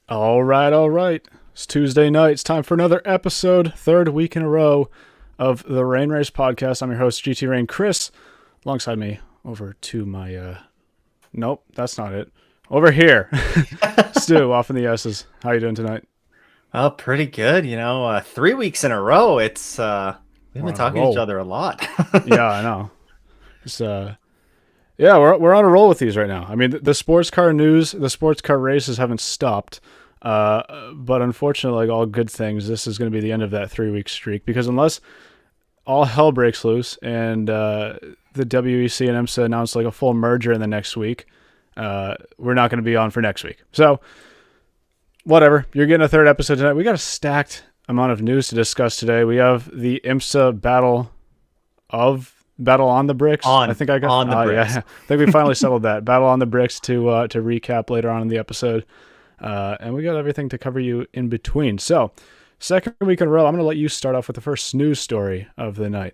All right, all right. It's Tuesday night. It's time for another episode, third week in a row of the Rain Race podcast. I'm your host, GT Rain Chris. Alongside me, over to my, nope, that's not it. Over here, Stu, off in the Esses. How you doing tonight? Oh, pretty good. 3 weeks in a row. We've We're been on a talking to each roll. other a lot. Yeah, I know. Just, yeah, we're on a roll with these right now. I mean, the sports car news, the sports car races haven't stopped. But unfortunately, like all good things, this is going to be the end of that 3 week streak because unless all hell breaks loose and the WEC and IMSA announce like a full merger in the next week, we're not going to be on for next week. So whatever, you're getting a third episode tonight. We got a stacked amount of news to discuss today. We have the IMSA battle on the bricks. I on think I got. on the Yeah, bricks. I think we finally settled that battle on the bricks to recap later on in the episode. And we got everything to cover you in between. So, second week in a row, I'm going to let you start off with the first news story of the night.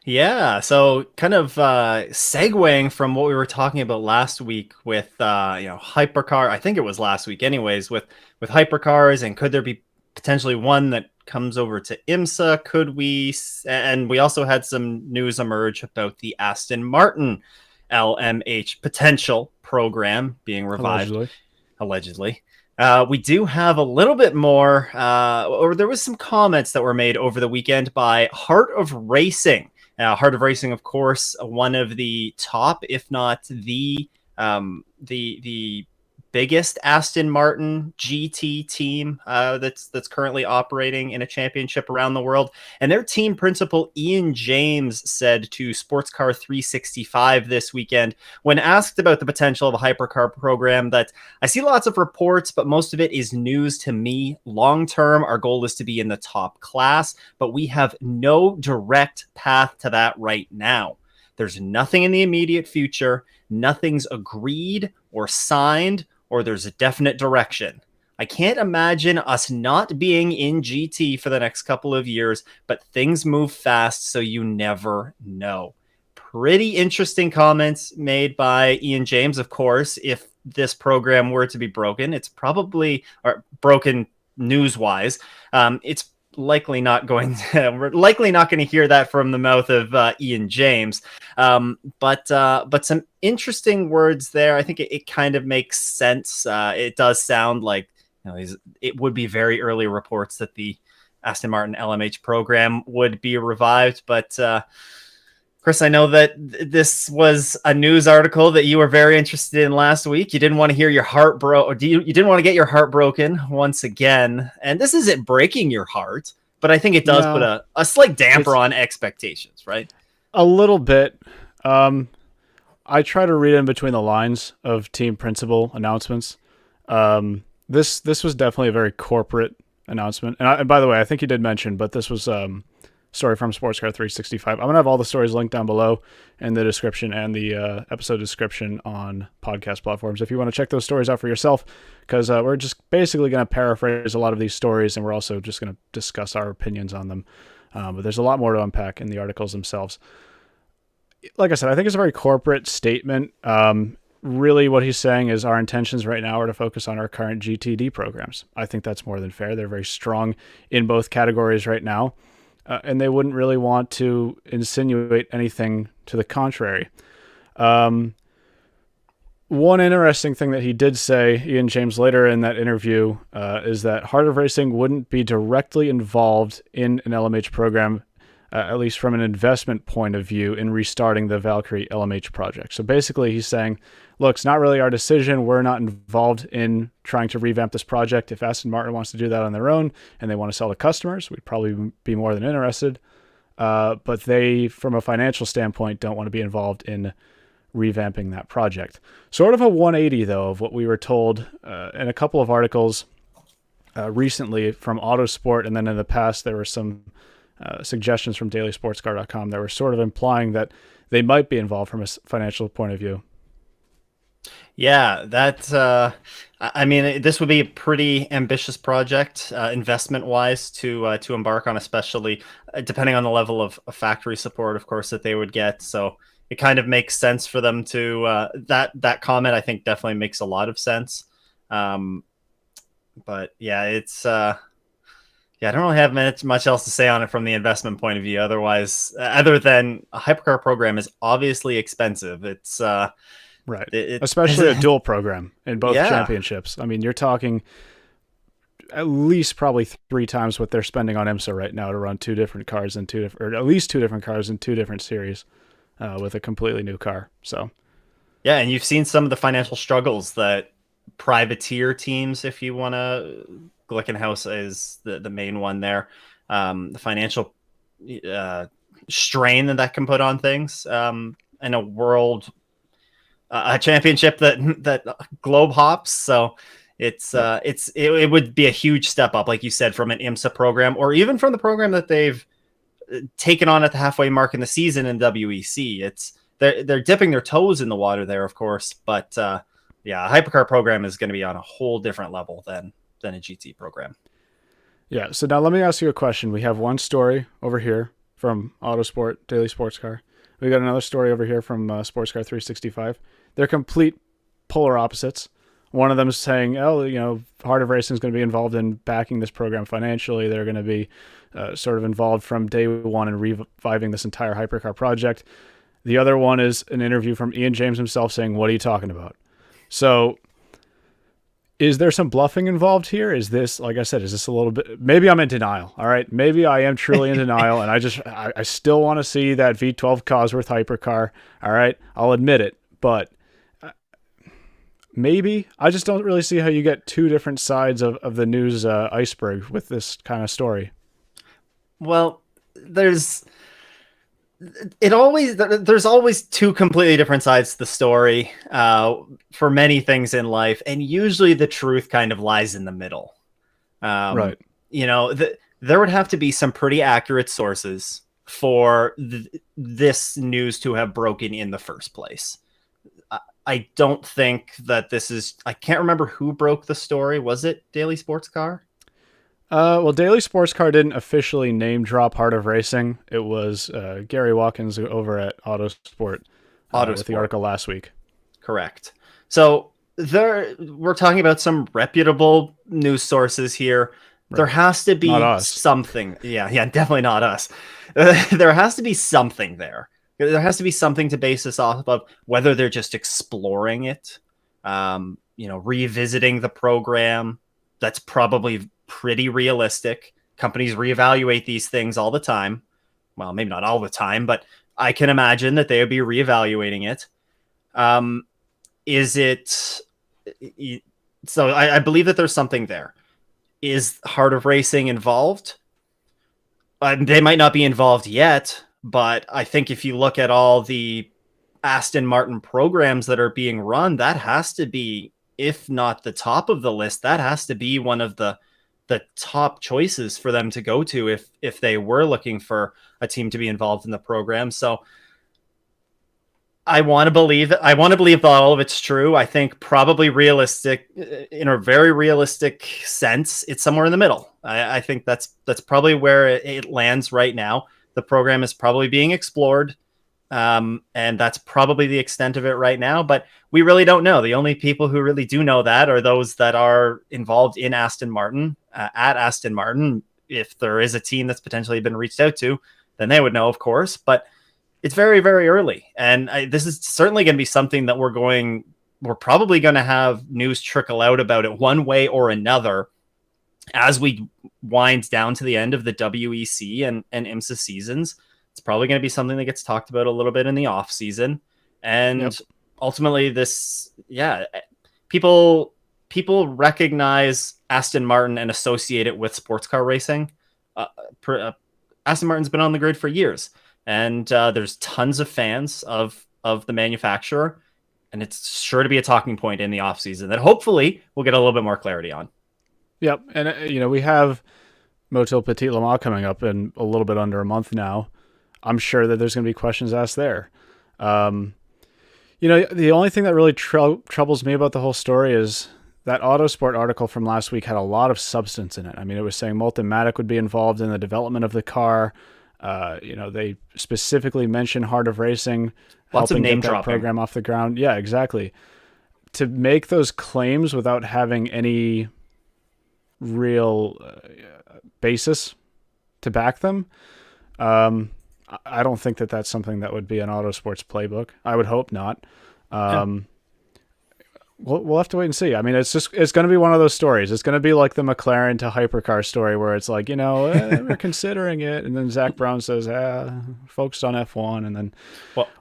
Yeah, so kind of segueing from what we were talking about last week with hypercar. I think it was last week, anyways, with hypercars, and could there be potentially one that comes over to IMSA? Could we? And we also had some news emerge about the Aston Martin LMH potential program being revived, Allegedly. allegedly. We do have a little bit more, or there was some comments that were made over the weekend by Heart of Racing. Heart of Racing, of course, one of the top, if not the biggest Aston Martin GT team that's currently operating in a championship around the world. And their team principal Ian James said to Sports Car 365 this weekend, when asked about the potential of a hypercar program, that I see lots of reports, but most of it is news to me. Long term, our goal is to be in the top class, but we have no direct path to that right now. There's nothing in the immediate future. Nothing's agreed or signed, or there's a definite direction. I can't imagine us not being in GT for the next couple of years, but things move fast, so you never know. Pretty interesting comments made by Ian James. Of course, if this program were to be broken, it's probably, or broken news wise, it's we're likely not going to hear that from the mouth of Ian James. But some interesting words there. I think it kind of makes sense. It does sound like it would be very early reports that the Aston Martin LMH program would be revived. But Chris, I know that this was a news article that you were very interested in last week. You didn't want to hear your heart you didn't want to get your heart broken once again. And this isn't breaking your heart, but I think it does put No, a slight damper it's on expectations, right? a little bit. I try to read in between the lines of team principal announcements. This was definitely a very corporate announcement. And by the way, I think you did mention, but this was story from Sports Car 365. I'm gonna have all the stories linked down below in the description and the episode description on podcast platforms if you want to check those stories out for yourself. Because we're just basically gonna paraphrase a lot of these stories, and we're also just gonna discuss our opinions on them. But there's a lot more to unpack in the articles themselves. Like I said, I think it's a very corporate statement. Really, what he's saying is our intentions right now are to focus on our current GTD programs. I think that's more than fair. They're very strong in both categories right now. And they wouldn't really want to insinuate anything to the contrary. One interesting thing that he did say, Ian James, later in that interview, is that Heart of Racing wouldn't be directly involved in an LMH program, at least from an investment point of view, in restarting the Valkyrie LMH project. So basically, he's saying, look, it's not really our decision. We're not involved in trying to revamp this project. If Aston Martin wants to do that on their own and they want to sell to customers, we'd probably be more than interested. But they, from a financial standpoint, don't want to be involved in revamping that project. Sort of a 180, though, of what we were told in a couple of articles recently from Autosport, and then in the past there were some suggestions from dailysportscar.com that were sort of implying that they might be involved from a financial point of view. Yeah, I mean, this would be a pretty ambitious project, investment-wise, to embark on, especially depending on the level of factory support, of course, that they would get. So it kind of makes sense for them to that comment. I think definitely makes a lot of sense. But yeah, it's yeah, I don't really have much else to say on it from the investment point of view. Otherwise, other than a hypercar program is obviously expensive. Right. It's Especially a dual program in both yeah, championships. I mean, you're talking at least probably three times what they're spending on IMSA right now to run two different cars in two different, or at least two different cars in two different series, with a completely new car. So yeah, and you've seen some of the financial struggles that privateer teams, if you want to, Glickenhaus is the main one there. The financial uh, strain that can put on things in a world a championship that globe hops. So yep. it would be a huge step up, like you said, from an IMSA program or even from the program that they've taken on at the halfway mark in the season in WEC. They're dipping their toes in the water there, of course, but yeah, a hypercar program is going to be on a whole different level than a GT program. Yeah. So now let me ask you a question. We have one story over here from Autosport Daily Sports Car. We got another story over here from Sports Car 365. They're complete polar opposites. One of them is saying, "Oh, Heart of Racing is going to be involved in backing this program financially. They're going to be sort of involved from day one in reviving this entire hypercar project." The other one is an interview from Ian James himself saying, "What are you talking about?" So is there some bluffing involved here? Is this, like I said, is this a little bit, maybe I'm in denial. All right. Maybe I am truly in denial. And I still want to see that V12 Cosworth hypercar. All right. I'll admit it, but maybe I just don't really see how you get two different sides of the news iceberg with this kind of story. Well, there's always two completely different sides to the story for many things in life, and usually the truth kind of lies in the middle. Right. There would have to be some pretty accurate sources for this news to have broken in the first place. I don't think that I can't remember who broke the story. Was it Daily Sports Car? Well, Daily Sports Car didn't officially name drop Heart of Racing. It was Gary Watkins over at Autosport, with the article last week. Correct. So we're talking about some reputable news sources here. Right. There has to be something. Yeah, definitely not us. There has to be something there. There has to be something to base this off of, whether they're just exploring it, revisiting the program. That's probably pretty realistic. Companies reevaluate these things all the time. Well, maybe not all the time, but I can imagine that they would be reevaluating it. Is it? So I believe that there's something there. Is Heart of Racing involved? They might not be involved yet, but I think if you look at all the Aston Martin programs that are being run, that has to be, if not the top of the list, that has to be one of the top choices for them to go to if they were looking for a team to be involved in the program. So I want to believe that all of it's true. I think probably realistic, in a very realistic sense, it's somewhere in the middle. I think that's probably where it lands right now. The program is probably being explored. And that's probably the extent of it right now, but we really don't know. The only people who really do know that are those that are involved in Aston Martin, at Aston Martin. If there is a team that's potentially been reached out to, then they would know, of course, but it's very, very early. And this is certainly going to be something that we're probably going to have news trickle out about it one way or another as we wind down to the end of the WEC and IMSA seasons. It's probably going to be something that gets talked about a little bit in the off season. And ultimately people recognize Aston Martin and associate it with sports car racing. Aston Martin's been on the grid for years, and there's tons of fans of the manufacturer, and it's sure to be a talking point in the off season that hopefully we'll get a little bit more clarity on. Yep. And, we have Motul Petit Le Mans coming up in a little bit under a month now. I'm sure that there's going to be questions asked there. The only thing that really troubles me about the whole story is that Autosport article from last week had a lot of substance in it. I mean, it was saying Multimatic would be involved in the development of the car. They specifically mentioned Heart of Racing, lots of name get that dropping program off the ground. Yeah, exactly. To make those claims without having any real basis to back them. I don't think that that's something that would be an Autosports playbook. I would hope not. We'll have to wait and see. I mean, it's going to be one of those stories. It's going to be like the McLaren to hypercar story where it's like, we're considering it. And then Zach Brown says, focused on F1, and then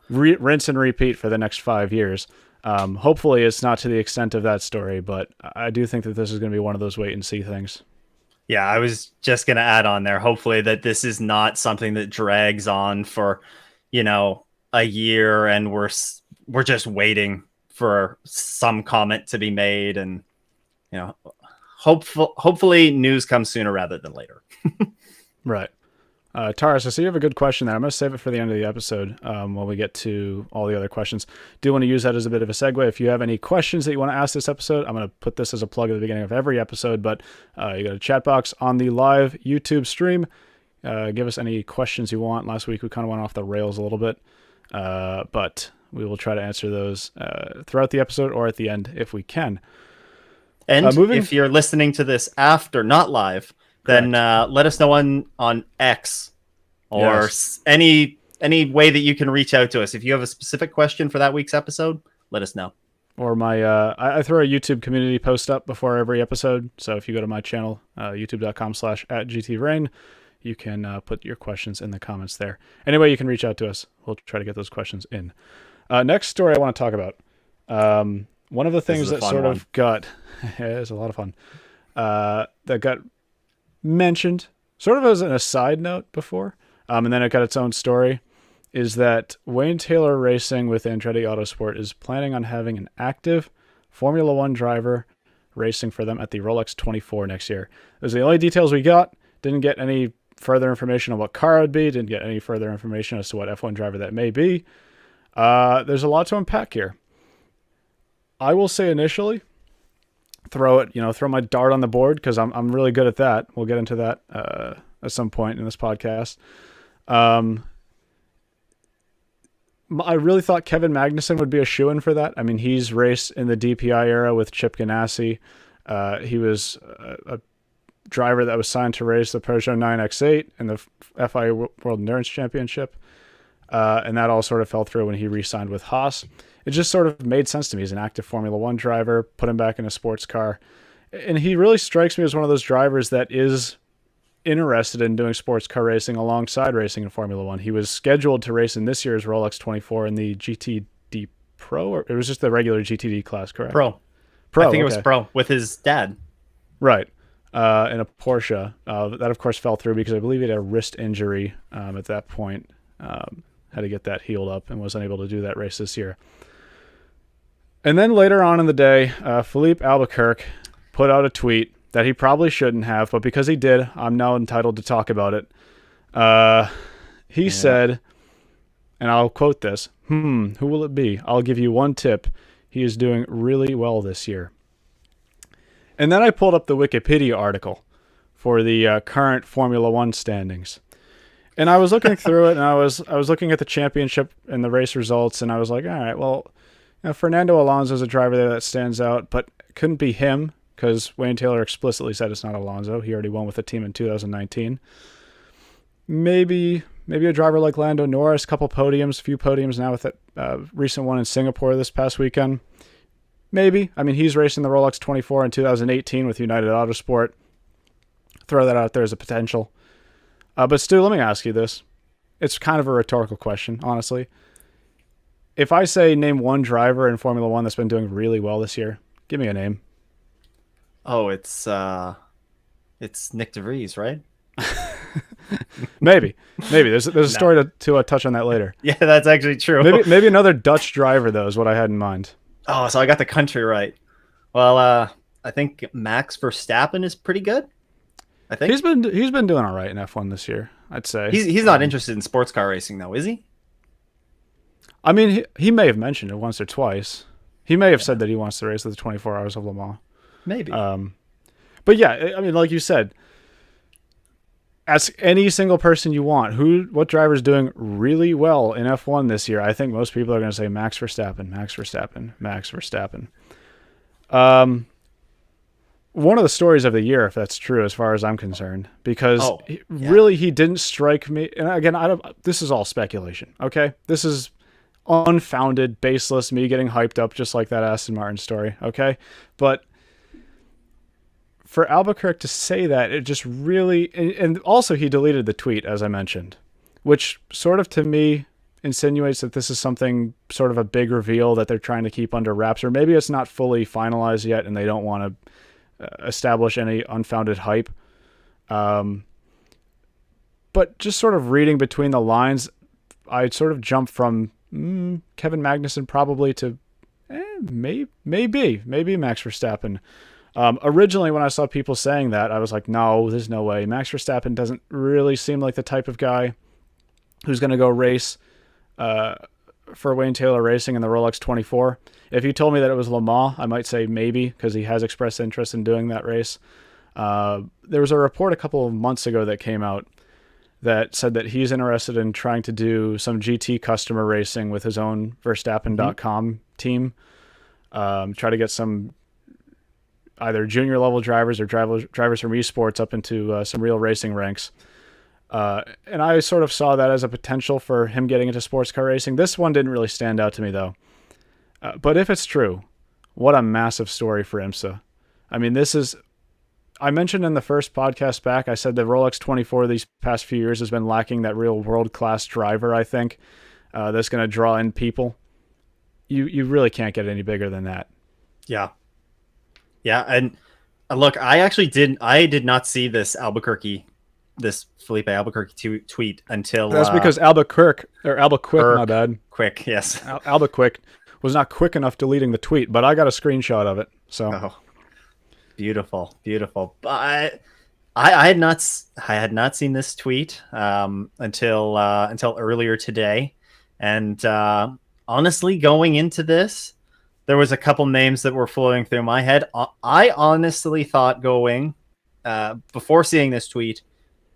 rinse and repeat for the next 5 years. Hopefully it's not to the extent of that story, but I do think that this is going to be one of those wait and see things. Yeah, I was just going to add on there, hopefully that this is not something that drags on for, a year and we're just waiting for some comment to be made, and hopefully news comes sooner rather than later. Right. Taurus, I see you have a good question there. I'm going to save it for the end of the episode when we get to all the other questions. Do want to use that as a bit of a segue. If you have any questions that you want to ask this episode, I'm going to put this as a plug at the beginning of every episode, but you got a chat box on the live YouTube stream. Give us any questions you want. Last week we kind of went off the rails a little bit, but we will try to answer those throughout the episode or at the end if we can. And if you're listening to this after, not live, then let us know on X or any way that you can reach out to us. If you have a specific question for that week's episode, let us know. Or I throw a YouTube community post up before every episode. So if you go to my channel, youtube.com/@GTRain, you can put your questions in the comments there. Anyway, you can reach out to us. We'll try to get those questions in. Next story I want to talk about. One of the things that sort of got, it's a lot of fun, that got mentioned sort of as an aside note before, and then it got its own story, is that Wayne Taylor Racing with Andretti Autosport is planning on having an active Formula One driver racing for them at the Rolex 24 next year. Those are the only details we got. Didn't get any further information on what car it would be. Didn't get any further information as to what F1 driver that may be. There's a lot to unpack here. I will say initially, throw my dart on the board because I'm really good at that. We'll get into that at some point in this podcast. I really thought Kevin Magnussen would be a shoo-in for that. I mean, he's raced in the DPI era with Chip Ganassi. He was a driver that was signed to race the Peugeot 9X8 in the FIA World Endurance Championship. And that all sort of fell through when he re-signed with Haas. It just sort of made sense to me. He's an active Formula One driver, put him back in a sports car. And he really strikes me as one of those drivers that is interested in doing sports car racing alongside racing in Formula One. He was scheduled to race in this year's Rolex 24 in the GTD Pro, or it was just the regular GTD class, correct? Pro. I think it was Pro with his dad. Right. In a Porsche. That, of course, fell through because I believe he had a wrist injury at that point. Had to get that healed up and was unable to do that race this year. And then later on in the day, Philippe Albuquerque put out a tweet that he probably shouldn't have, but because he did, I'm now entitled to talk about it. He said, and I'll quote this, who will it be? I'll give you one tip. He is doing really well this year. And then I pulled up the Wikipedia article for the current Formula One standings. And I was looking through it, and I was looking at the championship and the race results, and I was like, all right, well, Fernando Alonso is a driver there that stands out, but it couldn't be him because Wayne Taylor explicitly said it's not Alonso. He already won with the team in 2019. Maybe a driver like Lando Norris, a few podiums now with that recent one in Singapore this past weekend. Maybe. I mean, he's racing the Rolex 24 in 2018 with United Autosport. Throw that out there as a potential. But Stu, let me ask you this. It's kind of a rhetorical question, honestly. If I say name one driver in Formula One that's been doing really well this year, give me a name. Oh, it's Nick DeVries, right? Maybe. There's a story to touch on that later. Yeah, that's actually true. Maybe another Dutch driver though is what I had in mind. Oh, so I got the country right. Well, I think Max Verstappen is pretty good. I think he's been doing all right in F1 this year, I'd say. He's not interested in sports car racing though, is he? I mean, he may have mentioned it once or twice. He may have said that he wants to race at the 24 Hours of Le Mans. Maybe. But yeah, I mean, like you said, ask any single person you want what driver's doing really well in F1 this year. I think most people are going to say Max Verstappen. one of the stories of the year, if that's true, as far as I'm concerned, because Oh, yeah. really he didn't strike me. And again, I don't. This is all speculation. Okay, this is unfounded, baseless. Me getting hyped up just like that Aston Martin story. Okay, but for Albuquerque to say that, it just really, and also he deleted the tweet, as I mentioned, which sort of to me insinuates that this is something sort of a big reveal that they're trying to keep under wraps, or maybe it's not fully finalized yet and they don't want to establish any unfounded hype. But just sort of reading between the lines, I sort of jumped from Kevin Magnussen probably to maybe Max Verstappen. Originally, when I saw people saying that, I was like, no, there's no way. Max Verstappen doesn't really seem like the type of guy who's going to go race for Wayne Taylor Racing in the Rolex 24. If you told me that it was Le Mans, I might say maybe, because he has expressed interest in doing that race. There was a report a couple of months ago that came out that said that he's interested in trying to do some GT customer racing with his own Verstappen.com team. Try to get some either junior level drivers or drivers from esports up into some real racing ranks. And I sort of saw that as a potential for him getting into sports car racing. This one didn't really stand out to me, though. But if it's true, what a massive story for IMSA. I mean, this is... I mentioned in the first podcast back, I said the Rolex 24 these past few years has been lacking that real world-class driver, I think, that's going to draw in people. You really can't get any bigger than that. Yeah. Yeah, and look, I did not see this Felipe Albuquerque tweet until... That's because Albuquerque, my bad. Quick, yes. Albuquerque was not quick enough deleting the tweet, but I got a screenshot of it. So beautiful. But I had not seen this tweet until earlier today, and honestly, going into this, there was a couple names that were flowing through my head. I honestly thought before seeing this tweet,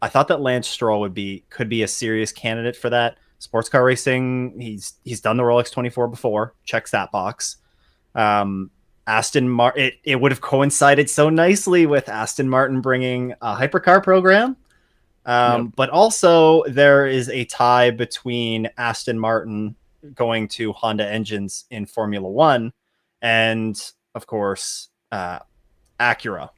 I thought that Lance Stroll could be a serious candidate for that. Sports car racing, he's done the Rolex 24 before, checks that box. Aston Martin, it would have coincided so nicely with Aston Martin bringing a hypercar program. But also there is a tie between Aston Martin going to Honda engines in Formula One, and of course Acura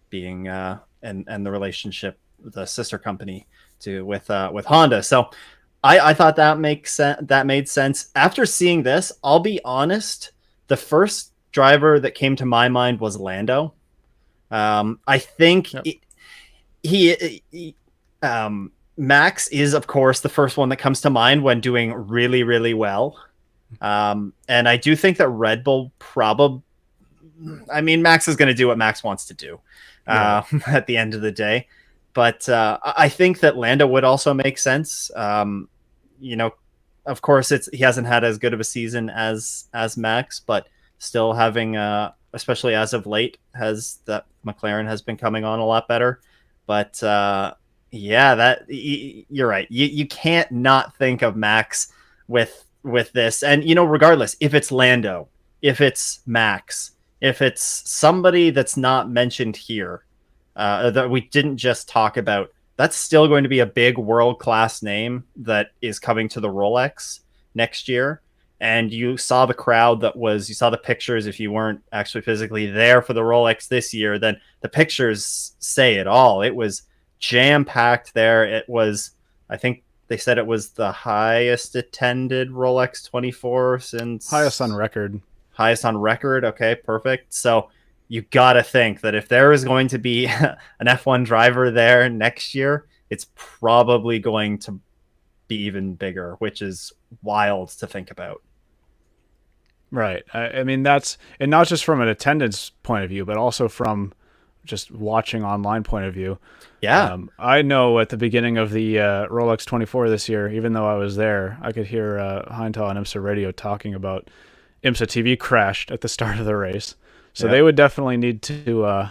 being and the relationship, the sister company with Honda. So I thought that made sense. After seeing this, I'll be honest, the first driver that came to my mind was Lando. I think Max is, of course, the first one that comes to mind when doing really, really well. And I do think that Red Bull Max is going to do what Max wants to do at the end of the day. But I think that Lando would also make sense. Of course, he hasn't had as good of a season as Max, but still having, especially as of late, that McLaren has been coming on a lot better. But you're right. You can't not think of Max with this. And regardless, if it's Lando, if it's Max, if it's somebody that's not mentioned here, that we didn't just talk about, that's still going to be a big world-class name that is coming to the Rolex next year. And you saw the crowd you saw the pictures. If you weren't actually physically there for the Rolex this year, then the pictures say it all. It was jam-packed there. It was, I think they said it was the highest attended Rolex 24 since... Highest on record. Okay, perfect. So you got to think that if there is going to be an F1 driver there next year, it's probably going to be even bigger, which is wild to think about. Right. I mean, that's, and not just from an attendance point of view, but also from just watching online point of view. Yeah. I know at the beginning of the Rolex 24 this year, even though I was there, I could hear Heintal on IMSA radio talking about IMSA TV crashed at the start of the race. So they would definitely need to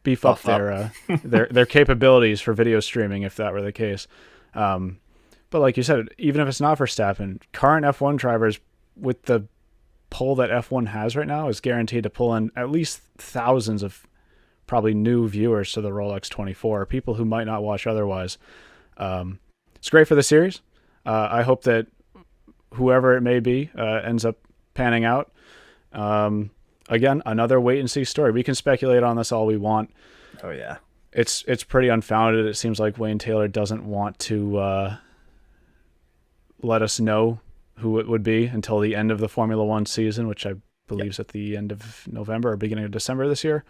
beef up their capabilities for video streaming if that were the case. But like you said, even if it's not Verstappen, current F1 drivers with the pull that F1 has right now is guaranteed to pull in at least thousands of probably new viewers to the Rolex 24, people who might not watch otherwise. It's great for the series. I hope that whoever it may be ends up panning out. Again, another wait and see story. We can speculate on this all we want. Oh yeah, it's pretty unfounded. It seems like Wayne Taylor doesn't want to let us know who it would be until the end of the Formula One season, which I believe is at the end of November or beginning of December this year.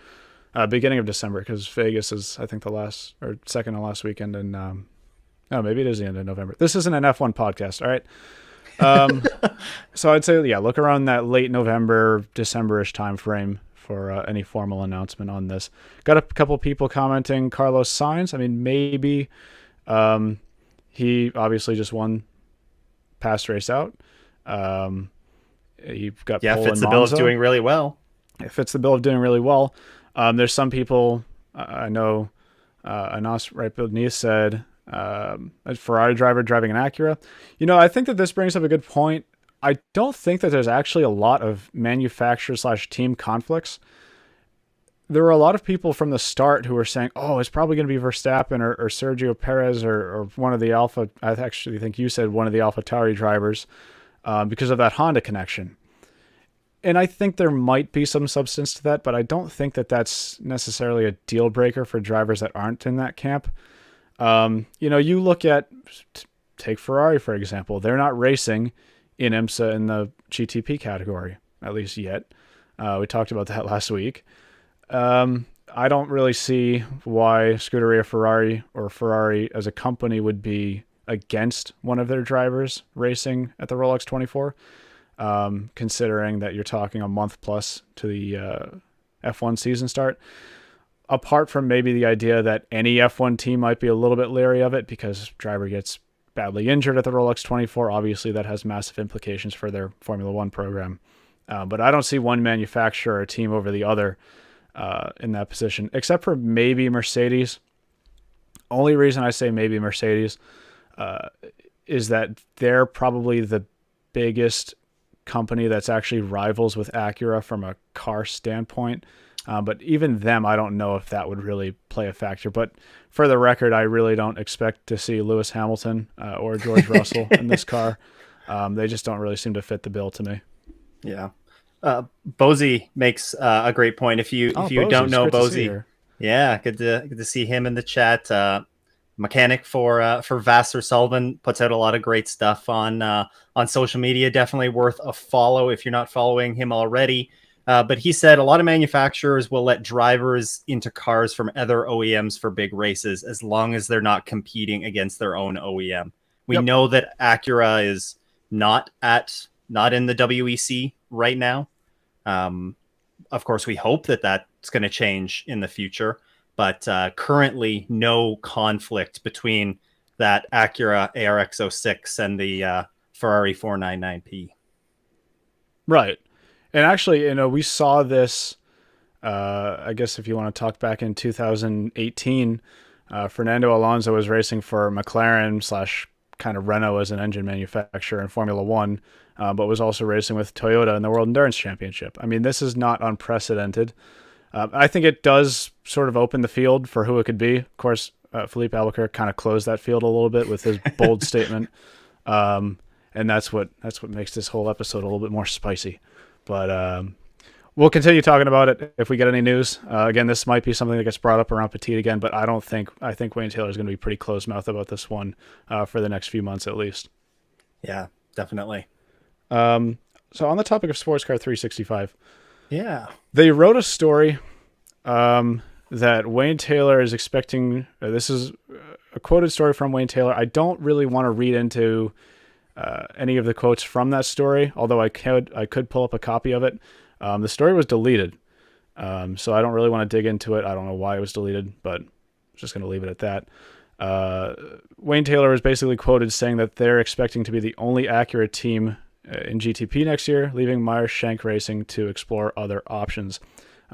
Beginning of December, because Vegas is, I think, the last or second to last weekend, and no, maybe it is the end of November. This isn't an F1 podcast, all right? So I'd say, yeah, look around that late November, December-ish time frame for any formal announcement on this. Got a couple people commenting. Carlos Sainz, I mean, maybe he obviously just won past race out. He got pole fits in the bill of Monza. doing really well. It fits the bill of doing really well. There's some people, I know, Anas right beneath said, a Ferrari driver driving an Acura. You know, I think that this brings up a good point. I don't think that there's actually a lot of manufacturer/team conflicts. There were a lot of people from the start who were saying, oh, it's probably going to be Verstappen or Sergio Perez or one of the Alpha. I actually think you said one of the AlphaTauri drivers because of that Honda connection. And I think there might be some substance to that, but I don't think that that's necessarily a deal breaker for drivers that aren't in that camp. You know, you look at, take Ferrari, for example. They're not racing in IMSA in the GTP category, at least yet. We talked about that last week. I don't really see why Scuderia Ferrari or Ferrari as a company would be against one of their drivers racing at the Rolex 24, considering that you're talking a month plus to the F1 season start. Apart from maybe the idea that any F1 team might be a little bit leery of it because driver gets badly injured at the Rolex 24, obviously that has massive implications for their Formula One program. But I don't see one manufacturer or team over the other in that position, except for maybe Mercedes. Only reason I say maybe Mercedes is that they're probably the biggest company that's actually rivals with Acura from a car standpoint. But even them, I don't know if that would really play a factor. But for the record, I really don't expect to see Lewis Hamilton or George Russell in this car. They just don't really seem to fit the bill to me. Yeah. Bozy makes a great point. If you don't know Bozy, yeah, good to see him in the chat. Mechanic for Vassar Sullivan, puts out a lot of great stuff on social media. Definitely worth a follow if you're not following him already. But he said a lot of manufacturers will let drivers into cars from other OEMs for big races as long as they're not competing against their own OEM. We know that Acura is not in the WEC right now. Of course, we hope that that's going to change in the future, but currently no conflict between that Acura ARX06 and the Ferrari 499P. Right. And actually, you know, we saw this, I guess if you want to talk back in 2018, Fernando Alonso was racing for McLaren / kind of Renault as an engine manufacturer in Formula One, but was also racing with Toyota in the World Endurance Championship. I mean, this is not unprecedented. I think it does sort of open the field for who it could be. Of course, Felipe Albuquerque kind of closed that field a little bit with his bold statement. And that's what makes this whole episode a little bit more spicy. But we'll continue talking about it if we get any news. Again, this might be something that gets brought up around Petit again, but I think Wayne Taylor is going to be pretty close-mouthed about this one for the next few months at least. Yeah, definitely. So on the topic of Sports Car 365, yeah, they wrote a story that Wayne Taylor is expecting. This is a quoted story from Wayne Taylor. I don't really want to read into any of the quotes from that story, although I could pull up a copy of it. The story was deleted, so I don't really want to dig into it. I don't know why it was deleted, but I'm just going to leave it at that. Wayne Taylor was basically quoted saying that they're expecting to be the only Acura team in GTP next year, leaving Meyer-Shank Racing to explore other options.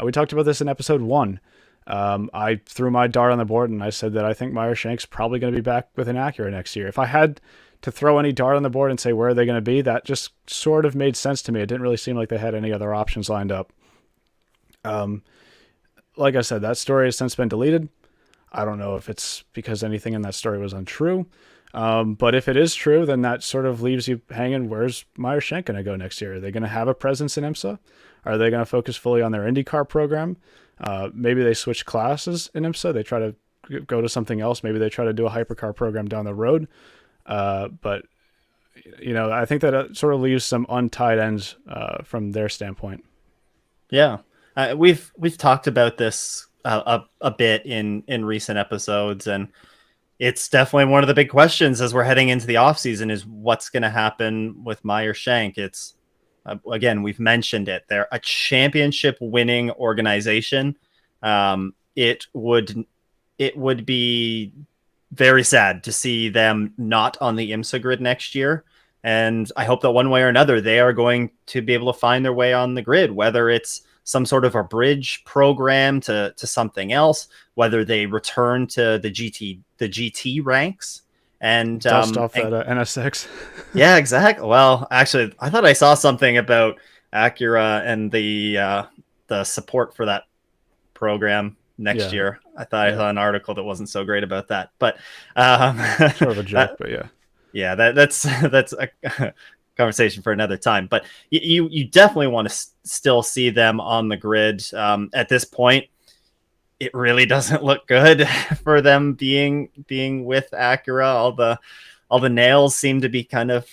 We talked about this in episode 1. I threw my dart on the board and I said that I think Meyer-Shank's probably going to be back with an Acura next year. If I had to throw any dart on the board and say where are they going to be, that just sort of made sense to me. It didn't really seem like they had any other options lined up. like I said, that story has since been deleted. I don't know if it's because anything in that story was untrue. But if it is true, then that sort of leaves you hanging. Where's Meyer Shank going to go next year? Are they going to have a presence in IMSA? Are they going to focus fully on their IndyCar program? Maybe they switch classes in IMSA. They try to go to something else. Maybe they try to do a hypercar program down the road. But I think that it sort of leaves some untied ends from their standpoint. Yeah, we've talked about this a bit in recent episodes, and it's definitely one of the big questions as we're heading into the offseason is what's going to happen with Meyer Shank. It's again, we've mentioned it. They're a championship winning organization. It would be very sad to see them not on the IMSA grid next year. And I hope that one way or another, they are going to be able to find their way on the grid, whether it's some sort of a bridge program to something else, whether they return to the GT ranks and dust off that NSX. Yeah, exactly. Well, actually, I thought I saw something about Acura and the support for that program next year. I thought I saw an article that wasn't so great about that, but sort of a joke, but yeah, that's a conversation for another time. But you definitely want to still see them on the grid. At this point, it really doesn't look good for them being with Acura. All the nails seem to be kind of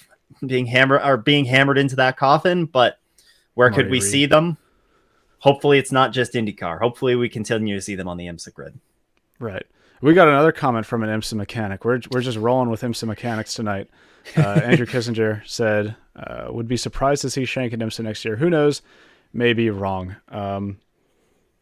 being hammered into that coffin. But where could we see them? Hopefully it's not just IndyCar. Hopefully we continue to see them on the IMSA grid. Right. We got another comment from an IMSA mechanic. We're just rolling with IMSA mechanics tonight. Andrew Kissinger said, would be surprised to see Shank in IMSA next year. Who knows? Maybe wrong.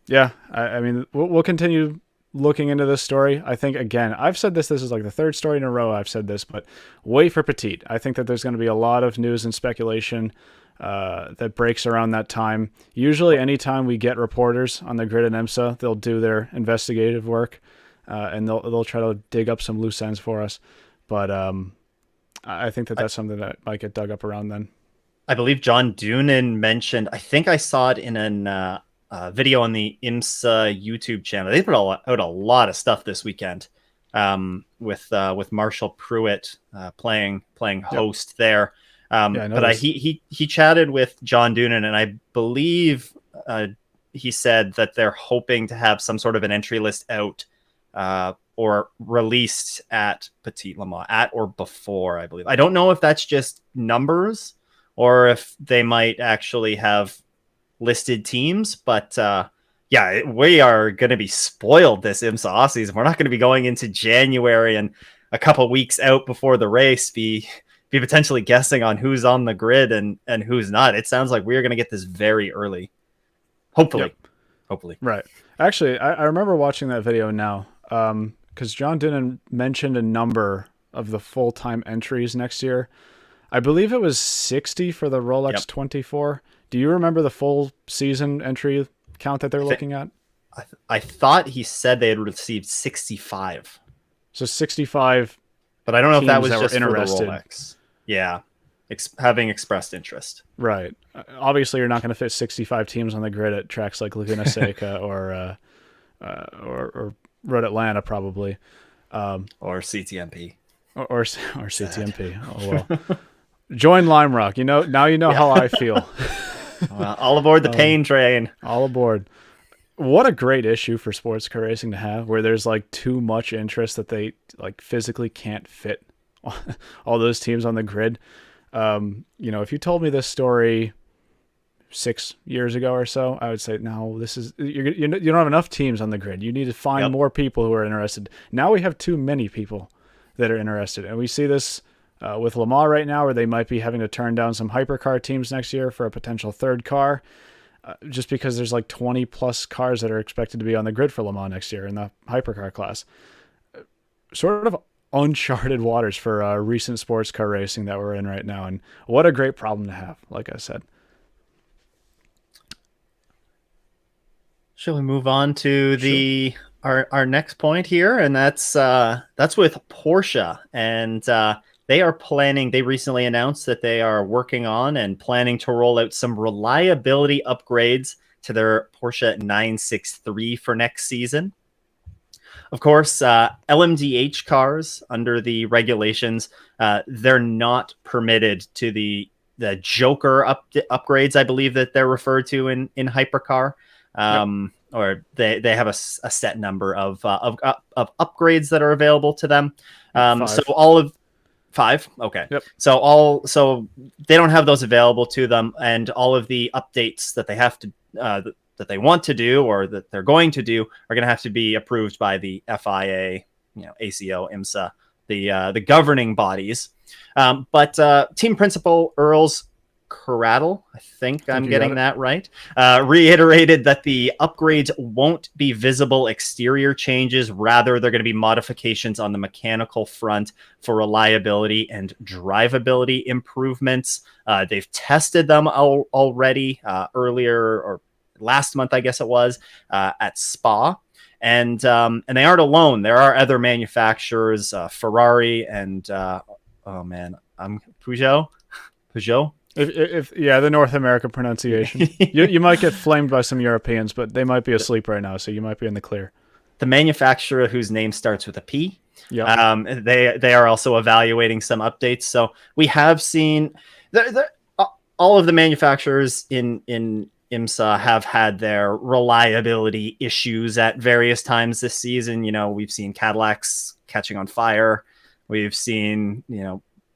Yeah, I mean, we'll continue looking into this story. I think, again, I've said this is like the third story in a row I've said this, but wait for Petit. I think that there's going to be a lot of news and speculation that breaks around that time. Usually anytime we get reporters on the grid in IMSA, they'll do their investigative work and they'll try to dig up some loose ends for us. But I think that that's something that might get dug up around then. I believe John Doonan mentioned, I think I saw it in an video on the IMSA YouTube channel. They put out a lot of stuff this weekend with Marshall Pruitt playing host there. But he chatted with John Doonan, and I believe he said that they're hoping to have some sort of an entry list out or released at Petit Le Mans, at or before, I believe. I don't know if that's just numbers or if they might actually have listed teams, but yeah, we are going to be spoiled this IMSA offseason. We're not going to be going into January and a couple weeks out before the race be potentially guessing on who's on the grid and who's not. It sounds like we're going to get this very early. Hopefully. Yep. Hopefully. Right. Actually, I remember watching that video now because John Doonan mentioned a number of the full-time entries next year. I believe it was 60 for the Rolex 24. Do you remember the full season entry count that they're looking at? I thought he said they had received 65. So 65. But I don't know if that was just interested. For the Rolex. Yeah. Having expressed interest. Right. Obviously, you're not going to fit 65 teams on the grid at tracks like Laguna Seca or Road Atlanta, probably. Or CTMP. Or CTMP. Oh, well. Join Lime Rock. Now you know how I feel. Well, all aboard the pain train. All aboard. What a great issue for sports car racing to have, where there's like too much interest that they like physically can't fit all those teams on the grid. If you told me this story 6 years ago or so, I would say, no, you don't have enough teams on the grid. You need to find more people who are interested. Now we have too many people that are interested, and we see this with Le Mans right now, where they might be having to turn down some hypercar teams next year for a potential third car, just because there's like 20 plus cars that are expected to be on the grid for Le Mans next year in the hypercar class. Sort of uncharted waters for recent sports car racing that we're in right now, and what a great problem to have, like I said. Shall we move on to our next point here? And that's with Porsche, and they recently announced that they are working on and planning to roll out some reliability upgrades to their Porsche 963 for next season. Of course, LMDH cars under the regulations, they're not permitted to the Joker upgrades, I believe that they're referred to in Hypercar. Or they have a set number of upgrades that are available to them. So all of 5. Okay. Yep. So they don't have those available to them, and all of the updates that they have to that they want to do or that they're going to do are going to have to be approved by the FIA, ACO, IMSA, the governing bodies. But team principal Earls Corradle, I think I'm getting that right, reiterated that the upgrades won't be visible exterior changes. Rather, they're going to be modifications on the mechanical front for reliability and drivability improvements. They've tested them already earlier, or last month, I guess it was, at Spa. And they aren't alone. There are other manufacturers, Ferrari and Peugeot. If the North American pronunciation, you might get flamed by some Europeans, but they might be asleep right now, so you might be in the clear. The manufacturer whose name starts with a P. Yep. They are also evaluating some updates. So we have seen all of the manufacturers in IMSA have had their reliability issues at various times this season. We've seen Cadillacs catching on fire. We've seen,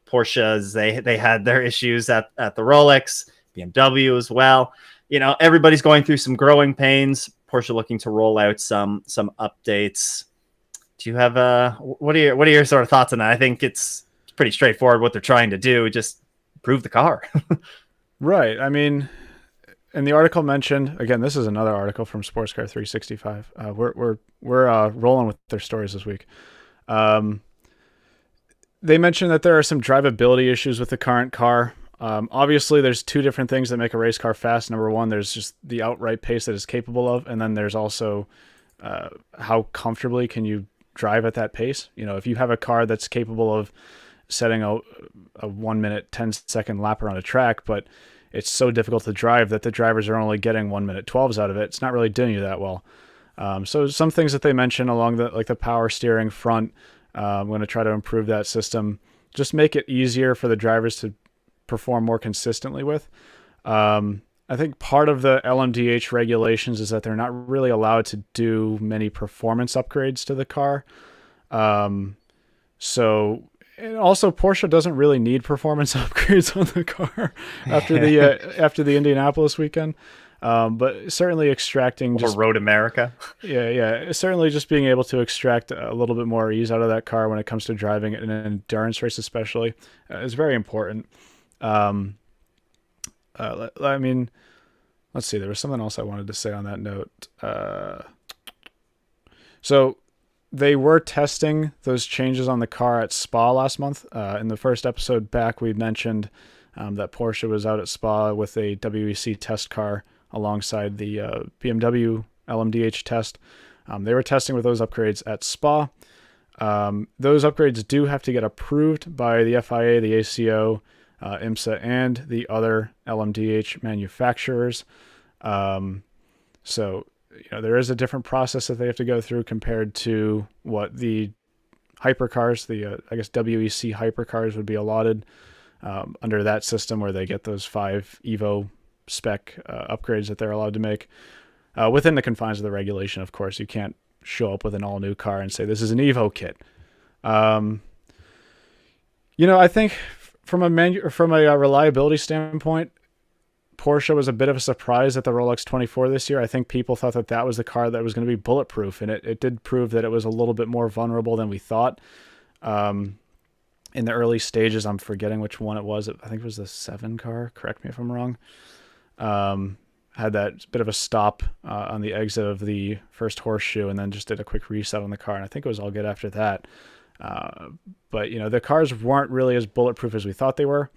Porsches, they had their issues at the Rolex, BMW as well. Everybody's going through some growing pains. Porsche looking to roll out some updates. Do you have what are your sort of thoughts on that? I think it's pretty straightforward what they're trying to do, just improve the car. Right. I mean, and the article mentioned, again, this is another article from Sports Car 365. We're rolling with their stories this week. They mentioned that there are some drivability issues with the current car. Obviously, there's two different things that make a race car fast. Number one, there's just the outright pace that it's capable of, and then there's also how comfortably can you drive at that pace. If you have a car that's capable of setting a 1 minute, 10-second lap around a track, but it's so difficult to drive that the drivers are only getting 1 minute 12s out of it, it's not really doing you that well. So some things that they mention along the power steering front, I'm going to try to improve that system, just make it easier for the drivers to perform more consistently with. I think part of the LMDH regulations is that they're not really allowed to do many performance upgrades to the car. And also Porsche doesn't really need performance upgrades on the car after the Indianapolis weekend. But certainly extracting just Road America. Yeah. Certainly just being able to extract a little bit more ease out of that car when it comes to driving in an endurance race, especially, is very important. I mean, let's see. There was something else I wanted to say on that note. So they were testing those changes on the car at Spa last month. In the first episode back, we mentioned that Porsche was out at Spa with a WEC test car alongside the BMW LMDH test. They were testing with those upgrades at Spa. Those upgrades do have to get approved by the FIA, the ACO, IMSA, and the other LMDH manufacturers. So there is a different process that they have to go through compared to what the hypercars, I guess WEC hypercars would be allotted under that system, where they get those 5 Evo spec upgrades that they're allowed to make within the confines of the regulation. Of course, you can't show up with an all new car and say this is an Evo kit. I think from a reliability standpoint, Porsche was a bit of a surprise at the Rolex 24 this year. I think people thought that was the car that was going to be bulletproof, and it did prove that it was a little bit more vulnerable than we thought. In the early stages, I'm forgetting which one it was. I think it was the 7 car. Correct me if I'm wrong. Had that bit of a stop on the exit of the first horseshoe, and then just did a quick reset on the car, and I think it was all good after that. But the cars weren't really as bulletproof as we thought they were.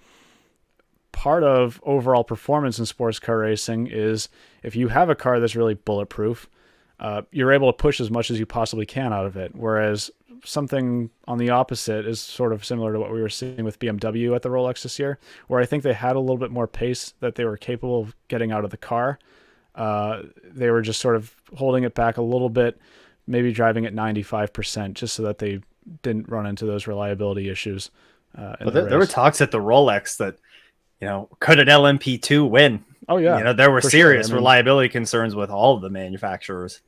Part of overall performance in sports car racing is if you have a car that's really bulletproof, you're able to push as much as you possibly can out of it. Whereas something on the opposite is sort of similar to what we were seeing with BMW at the Rolex this year, where I think they had a little bit more pace that they were capable of getting out of the car. They were just sort of holding it back a little bit, maybe driving at 95% just so that they didn't run into those reliability issues. There were talks at the Rolex that, could an LMP2 win? Oh yeah, there were serious sure. reliability concerns with all of the manufacturers.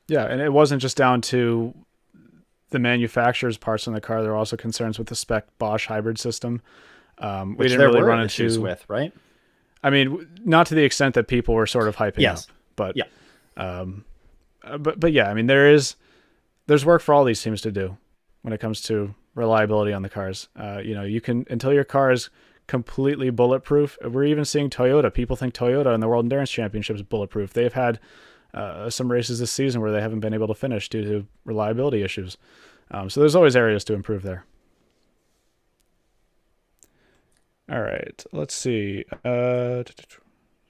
Yeah, and it wasn't just down to the manufacturer's parts on the car. There were also concerns with the spec Bosch hybrid system, Which we didn't there really were run issues into with, right? I mean, not to the extent that people were sort of hyping up, but yeah. But yeah, I mean, there's work for all these teams to do when it comes to reliability on the cars. You can, until your car is completely bulletproof. We're even seeing Toyota. People think Toyota in the World Endurance Championship is bulletproof. They've had some races this season where they haven't been able to finish due to reliability issues. So there's always areas to improve there. All right, let's see.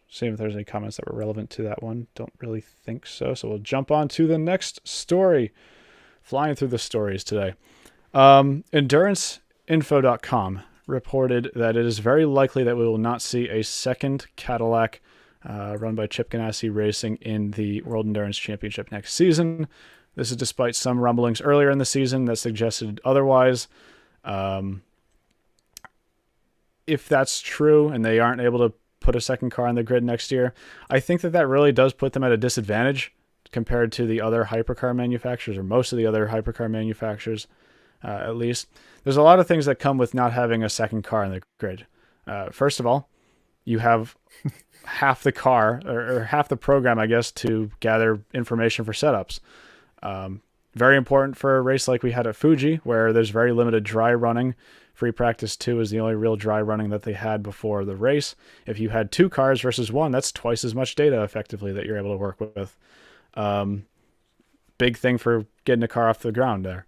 See if there's any comments that were relevant to that one. Don't really think so. So we'll jump on to the next story. Flying through the stories today. EnduranceInfo.com reported that it is very likely that we will not see a second Cadillac run by Chip Ganassi Racing in the World Endurance Championship next season. This is despite some rumblings earlier in the season that suggested otherwise. If that's true and they aren't able to put a second car on the grid next year, I think that really does put them at a disadvantage compared to the other hypercar manufacturers, or most of the other hypercar manufacturers, at least. There's a lot of things that come with not having a second car on the grid. First of all, you have half the car or half the program, I guess, to gather information for setups. Very important for a race like we had at Fuji, where there's very limited dry running. Free practice 2 is the only real dry running that they had before the race. If you had 2 cars versus 1, that's twice as much data effectively that you're able to work with. Big thing for getting a car off the ground there.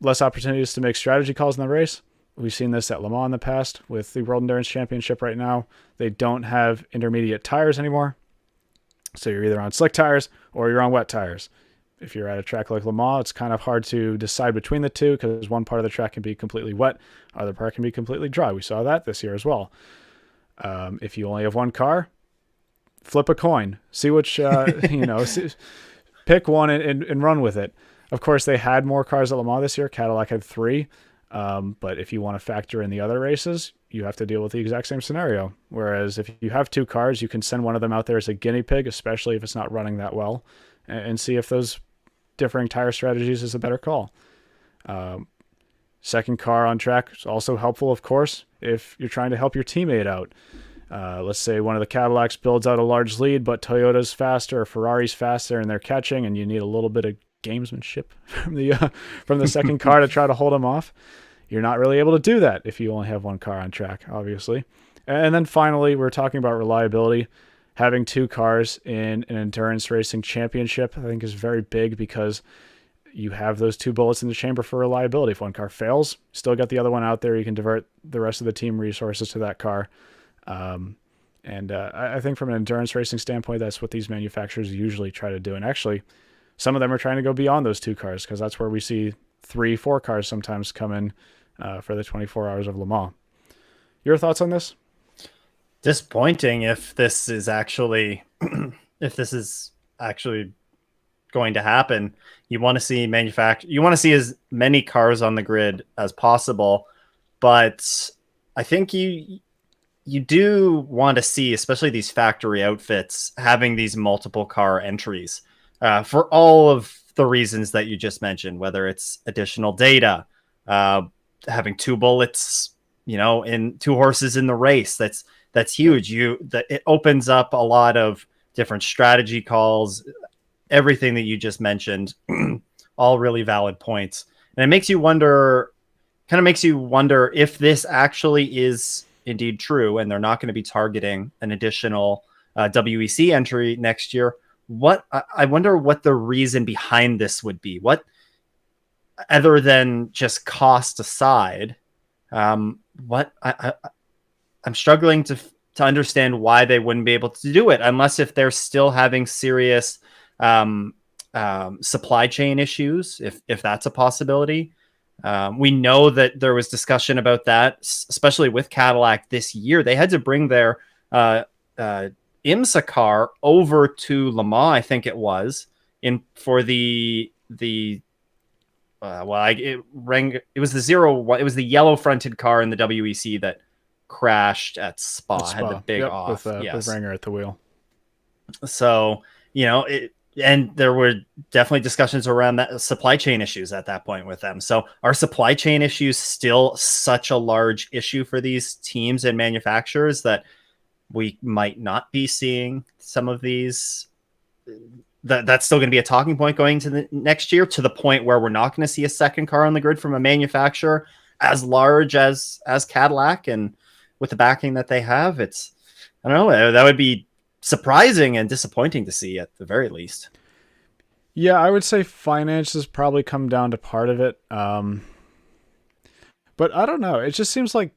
Less opportunities to make strategy calls in the race. We've seen this at Le Mans in the past with the World Endurance Championship right now. They don't have intermediate tires anymore. So you're either on slick tires or you're on wet tires. If you're at a track like Le Mans, it's kind of hard to decide between the two because one part of the track can be completely wet, other part can be completely dry. We saw that this year as well. If you only have one car, flip a coin, see which, pick one and run with it. Of course, they had more cars at Le Mans this year. Cadillac had 3. But if you want to factor in the other races, you have to deal with the exact same scenario. Whereas if you have 2 cars, you can send one of them out there as a guinea pig, especially if it's not running that well, and see if those differing tire strategies is a better call. Second car on track is also helpful, of course, if you're trying to help your teammate out. Let's say one of the Cadillacs builds out a large lead, but Toyota's faster or Ferrari's faster and they're catching, and you need a little bit of gamesmanship from the second car to try to hold them off. You're not really able to do that if you only have one car on track, obviously. And then finally, we're talking about reliability. Having 2 cars in an endurance racing championship, I think, is very big because you have those 2 bullets in the chamber for reliability. If one car fails, still got the other one out there. You can divert the rest of the team resources to that car. I think from an endurance racing standpoint, that's what these manufacturers usually try to do. And actually, some of them are trying to go beyond those 2 cars because that's where we see 3, 4 cars sometimes come in for the 24 hours of Le Mans. Your thoughts on this? Disappointing if this is actually going to happen. You want to see as many cars on the grid as possible, but I think you do want to see, especially these factory outfits, having these multiple car entries for all of the reasons that you just mentioned, whether it's additional data, having 2 bullets, in 2 horses in the race. That's huge. It opens up a lot of different strategy calls, everything that you just mentioned, all really valid points. And it makes you wonder if this actually is indeed true and they're not going to be targeting an additional WEC entry next year. I wonder what the reason behind this would be. What, other than just cost aside, I'm struggling to understand why they wouldn't be able to do it, unless if they're still having serious supply chain issues, if that's a possibility. We know that there was discussion about that, especially with Cadillac this year. They had to bring their IMSA car over to Le Mans, I think it was, in for the it was the it was the yellow fronted car in the WEC that crashed at At Spa, had the Spa. big Yep, off. with Yes. Ranger at the wheel. So, and there were definitely discussions around that supply chain issues at that point with them. So are supply chain issues still such a large issue for these teams and manufacturers that we might not be seeing some of these that's still going to be a talking point going to the next year, to the point where we're not going to see a second car on the grid from a manufacturer as large as Cadillac, and with the backing that they have, it's, I don't know, that would be surprising and disappointing to see at the very least. Yeah, I would say finances probably come down to part of it. But I don't know. It just seems like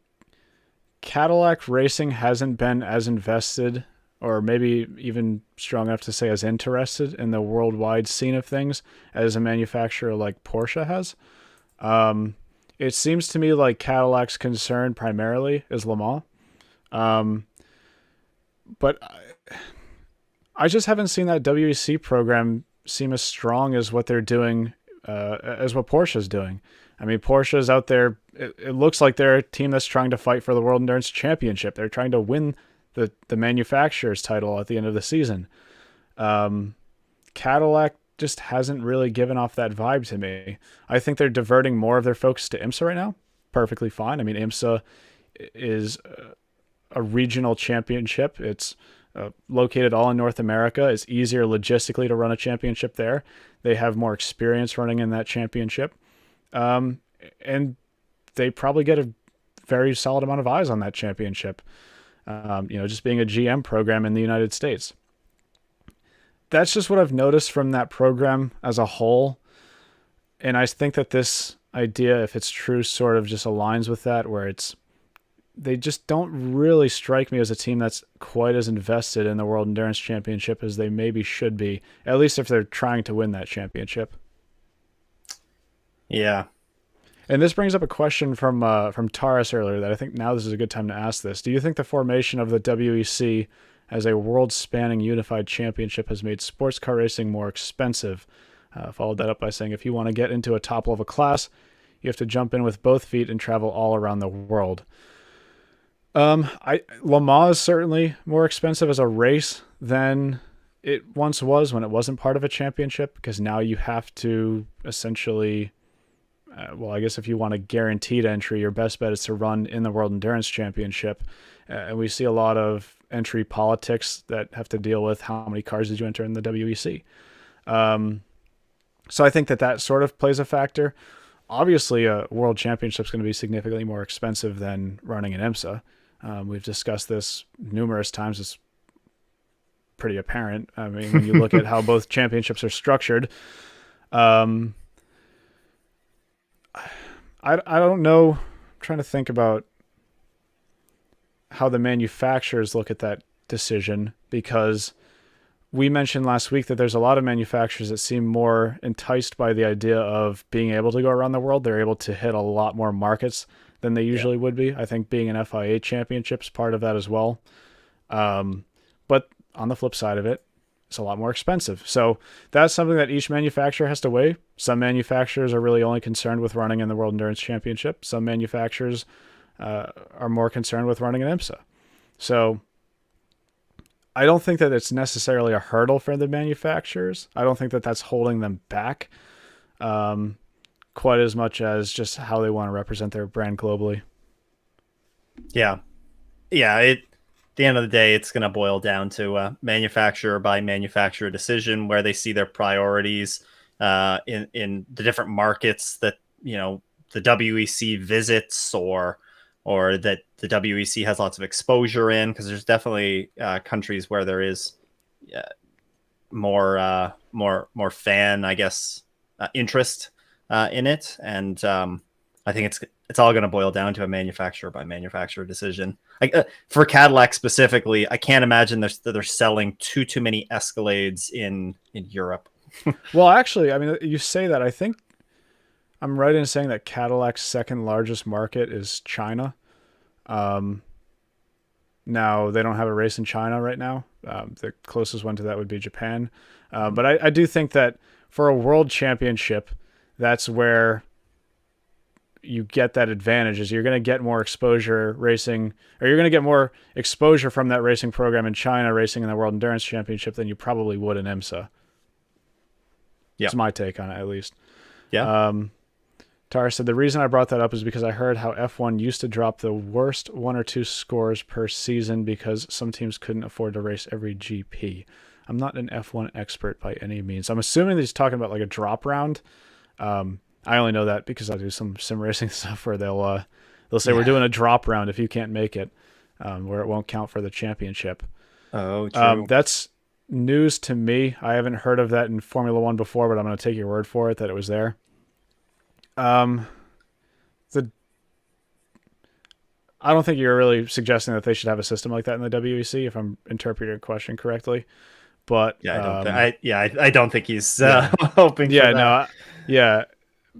Cadillac racing hasn't been as invested, or maybe even strong enough to say as interested in the worldwide scene of things as a manufacturer like Porsche has. Um, it seems to me like Cadillac's concern primarily is Le Mans. Um, but I just haven't seen that WEC program seem as strong as what they're doing, as what Porsche's doing. I mean, Porsche's out there. It looks like they're a team that's trying to fight for the World Endurance Championship. They're trying to win the manufacturer's title at the end of the season. Cadillac just hasn't really given off that vibe to me. I think they're diverting more of their focus to IMSA right now. Perfectly fine. I mean, IMSA is a regional championship. It's located all in North America. It's easier logistically to run a championship there. They have more experience running in that championship. And they probably get a very solid amount of eyes on that championship. Just being a GM program in the United States. That's just what I've noticed from that program as a whole. And I think that this idea, if it's true, sort of just aligns with that, where they just don't really strike me as a team that's quite as invested in the World Endurance Championship as they maybe should be, at least if they're trying to win that championship. Yeah. And this brings up a question from Taurus earlier that I think now this is a good time to ask this. Do you think the formation of the WEC as a world-spanning unified championship has made sports car racing more expensive? Followed that up by saying, if you want to get into a top-level class, you have to jump in with both feet and travel all around the world. Le Mans is certainly more expensive as a race than it once was when it wasn't part of a championship, because now you have to essentially, I guess if you want a guaranteed entry, your best bet is to run in the World Endurance Championship. And we see a lot of entry politics that have to deal with how many cars did you enter in the WEC. So I think that sort of plays a factor. Obviously, a World Championship is going to be significantly more expensive than running an IMSA. We've discussed this numerous times. It's pretty apparent. I mean, when you look at how both championships are structured, I don't know. I'm trying to think about how the manufacturers look at that decision, because we mentioned last week that there's a lot of manufacturers that seem more enticed by the idea of being able to go around the world. They're able to hit a lot more markets than they usually would be. I think being an FIA championship is part of that as well. But on the flip side of it, it's a lot more expensive. So that's something that each manufacturer has to weigh. Some manufacturers are really only concerned with running in the World Endurance Championship. Some manufacturers are more concerned with running an IMSA. So I don't think that it's necessarily a hurdle for the manufacturers. I don't think that that's holding them back quite as much as just how they want to represent their brand globally. Yeah. At the end of the day, it's going to boil down to a manufacturer by manufacturer decision where they see their priorities in the different markets that, the WEC visits, or that the WEC has lots of exposure in, because there's definitely countries where there is more fan, I guess, interest in it, and I think it's all going to boil down to a manufacturer by manufacturer decision. For Cadillac specifically, I can't imagine they're selling too many Escalades in Europe. Well, actually, I mean, you say that. I think I'm right in saying that Cadillac's second largest market is China. Now they don't have a race in China right now. The closest one to that would be Japan. But I do think that for a world championship, that's where you get that advantage is you're going to get more exposure racing, or you're going to get more exposure from that racing program in China racing in the World Endurance Championship than you probably would in IMSA. Yeah. That's my take on it, at least. Yeah. Tara said, the reason I brought that up is because I heard how F1 used to drop the worst 1 or 2 scores per season because some teams couldn't afford to race every GP. I'm not an F1 expert by any means. I'm assuming that he's talking about like a drop round. I only know that because I do some sim racing stuff where they'll say we're doing a drop round if you can't make it, where it won't count for the championship. Oh, true. That's news to me. I haven't heard of that in Formula One before, but I'm going to take your word for it that it was there. I don't think you're really suggesting that they should have a system like that in the WEC, if I'm interpreting your question correctly. But I don't think he's hoping. For that.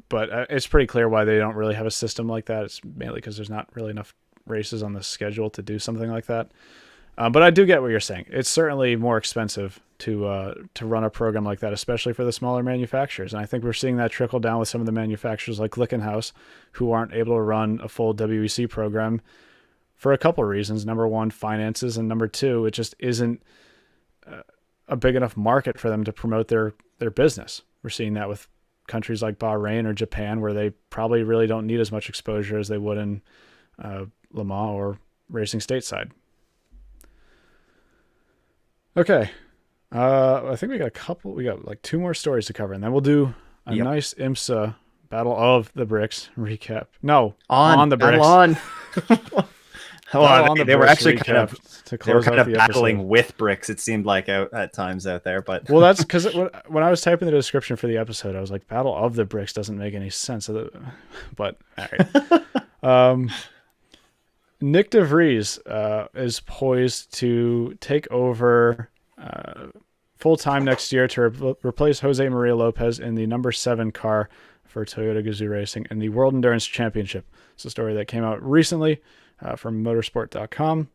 But it's pretty clear why they don't really have a system like that. It's mainly because there's not really enough races on the schedule to do something like that. But I do get what you're saying. It's certainly more expensive to run a program like that, especially for the smaller manufacturers. And I think we're seeing that trickle down with some of the manufacturers like Glickenhaus, who aren't able to run a full WEC program for a couple of reasons. Number one, finances, and number two, it just isn't a big enough market for them to promote their business. We're seeing that with countries like Bahrain or Japan, where they probably really don't need as much exposure as they would in Le Mans or racing stateside. Okay. I think we got like 2 more stories to cover, and then we'll do a nice IMSA Battle of the Bricks recap. No, on the Bricks. They were actually kind of battling with bricks, it seemed like, at times out there. But well, that's because when I was typing the description for the episode, I was like, Battle of the Bricks doesn't make any sense. But all right. Nick DeVries is poised to take over full-time next year to replace Jose Maria Lopez in the number 7 car for Toyota Gazoo Racing in the World Endurance Championship. It's a story that came out recently from motorsport.com.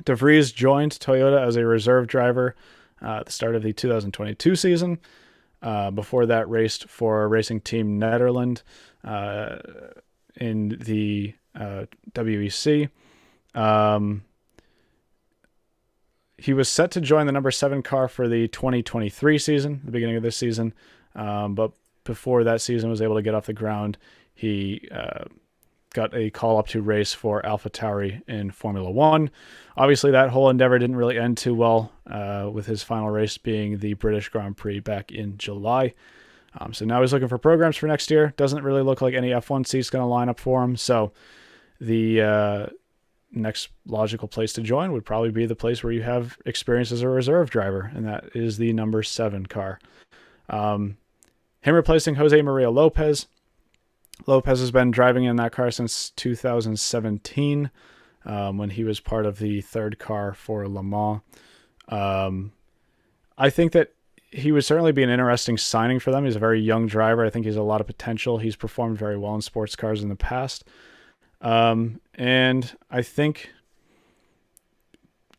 DeVries joined Toyota as a reserve driver at the start of the 2022 season. Before that, raced for Racing Team Nederland in the WEC. He was set to join the number 7 car for the 2023 season, the beginning of this season. But before that season was able to get off the ground, he got a call up to race for AlphaTauri in Formula One. Obviously, that whole endeavor didn't really end too well, with his final race being the British Grand Prix back in July. So now he's looking for programs for next year. Doesn't really look like any F1 seat's going to line up for him. So the next logical place to join would probably be the place where you have experience as a reserve driver, and that is the number 7 car. Him replacing Jose Maria Lopez. Lopez has been driving in that car since 2017, when he was part of the 3rd car for Le Mans. I think that he would certainly be an interesting signing for them. He's a very young driver. I think he has a lot of potential. He's performed very well in sports cars in the past. And I think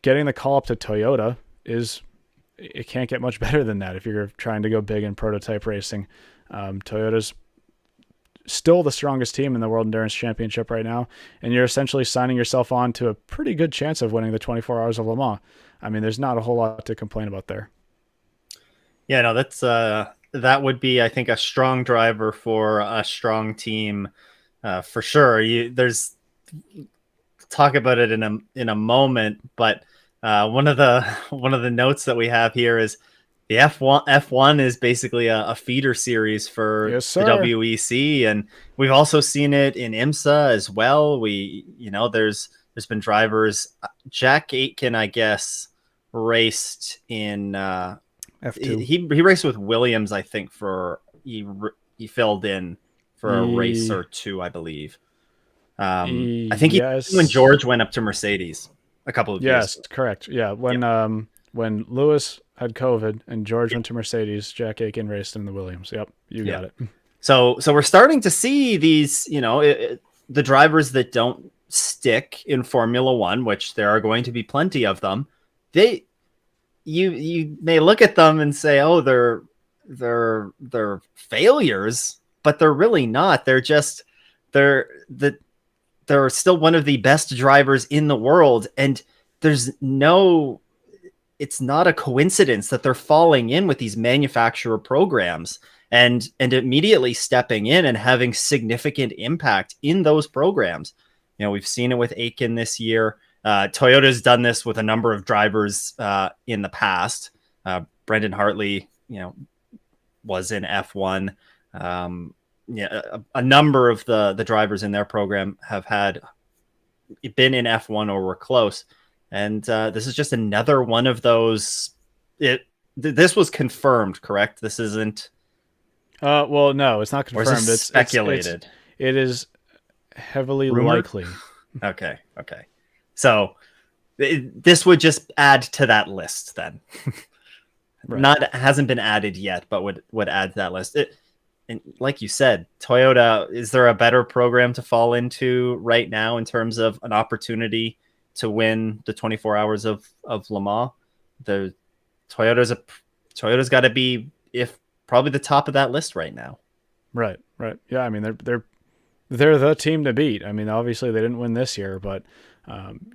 getting the call up to Toyota it can't get much better than that if you're trying to go big in prototype racing. Toyota's still the strongest team in the World Endurance Championship right now, and you're essentially signing yourself on to a pretty good chance of winning the 24 Hours of Le Mans. I mean, there's not a whole lot to complain about there. Yeah, no, that would be, I think, a strong driver for a strong team, for sure. There's talk about it in a moment, but one of the notes that we have here is the F1 is basically a feeder series for the WEC, and we've also seen it in IMSA as well. There's been drivers. Jack Aitken, I guess, raced in F2. He raced with Williams, I think, he filled in for a race or two, I believe. I think when George went up to Mercedes a couple of years. Yes, correct. Yeah, when Lewis had COVID and George went to Mercedes, Jack Aitken raced in the Williams. Yep, you got it. So we're starting to see these, the drivers that don't stick in Formula One, which there are going to be plenty of them, you may look at them and say, oh, they're failures, but they're really not. They're still one of the best drivers in the world, and it's not a coincidence that they're falling in with these manufacturer programs and immediately stepping in and having significant impact in those programs. We've seen it with Aiken this year. Toyota's done this with a number of drivers in the past. Brendan Hartley, was in F1. A number of the drivers in their program have been in F1 or were close. And this is just another one of those. This was confirmed, correct? This isn't. Well, no, it's not confirmed. Or is this speculated. It is heavily Rumored? likely. Okay. So this would just add to that list then. Right. Hasn't been added yet, but would add to that list. And like you said, Toyota, is there a better program to fall into right now in terms of an opportunity to win the 24 hours of Le Mans? Toyota's got to be probably the top of that list right now. Right. Yeah, I mean they're the team to beat. I mean, obviously they didn't win this year, but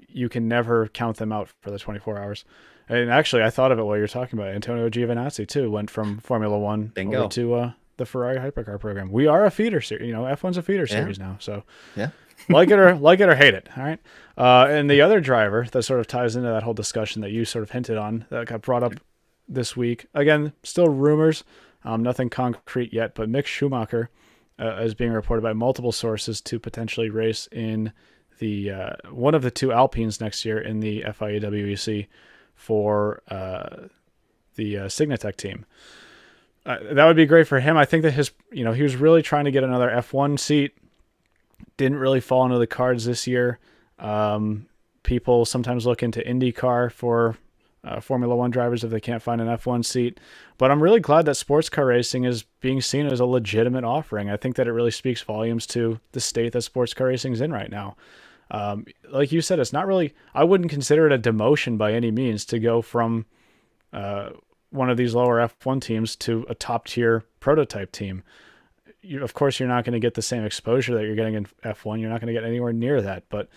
you can never count them out for the 24 hours. And actually, I thought of it while you're talking about it. Antonio Giovinazzi too went from Formula One over to the Ferrari hypercar program. We are a feeder series. F1's a feeder series now. So yeah, like it or hate it. All right. And the other driver that sort of ties into that whole discussion that you sort of hinted on that got brought up this week. Again, still rumors, nothing concrete yet, but Mick Schumacher is being reported by multiple sources to potentially race in the one of the two Alpines next year in the FIA WEC for the Signatech team. That would be great for him. I think that he was really trying to get another F1 seat. Didn't really fall into the cards this year. People sometimes look into IndyCar for Formula One drivers if they can't find an F1 seat. But I'm really glad that sports car racing is being seen as a legitimate offering. I think that it really speaks volumes to the state that sports car racing is in right now. Like you said, it's not really, I wouldn't consider it a demotion by any means to go from one of these lower F1 teams to a top tier prototype team. Of course, you're not going to get the same exposure that you're getting in F1. You're not going to get anywhere near that, but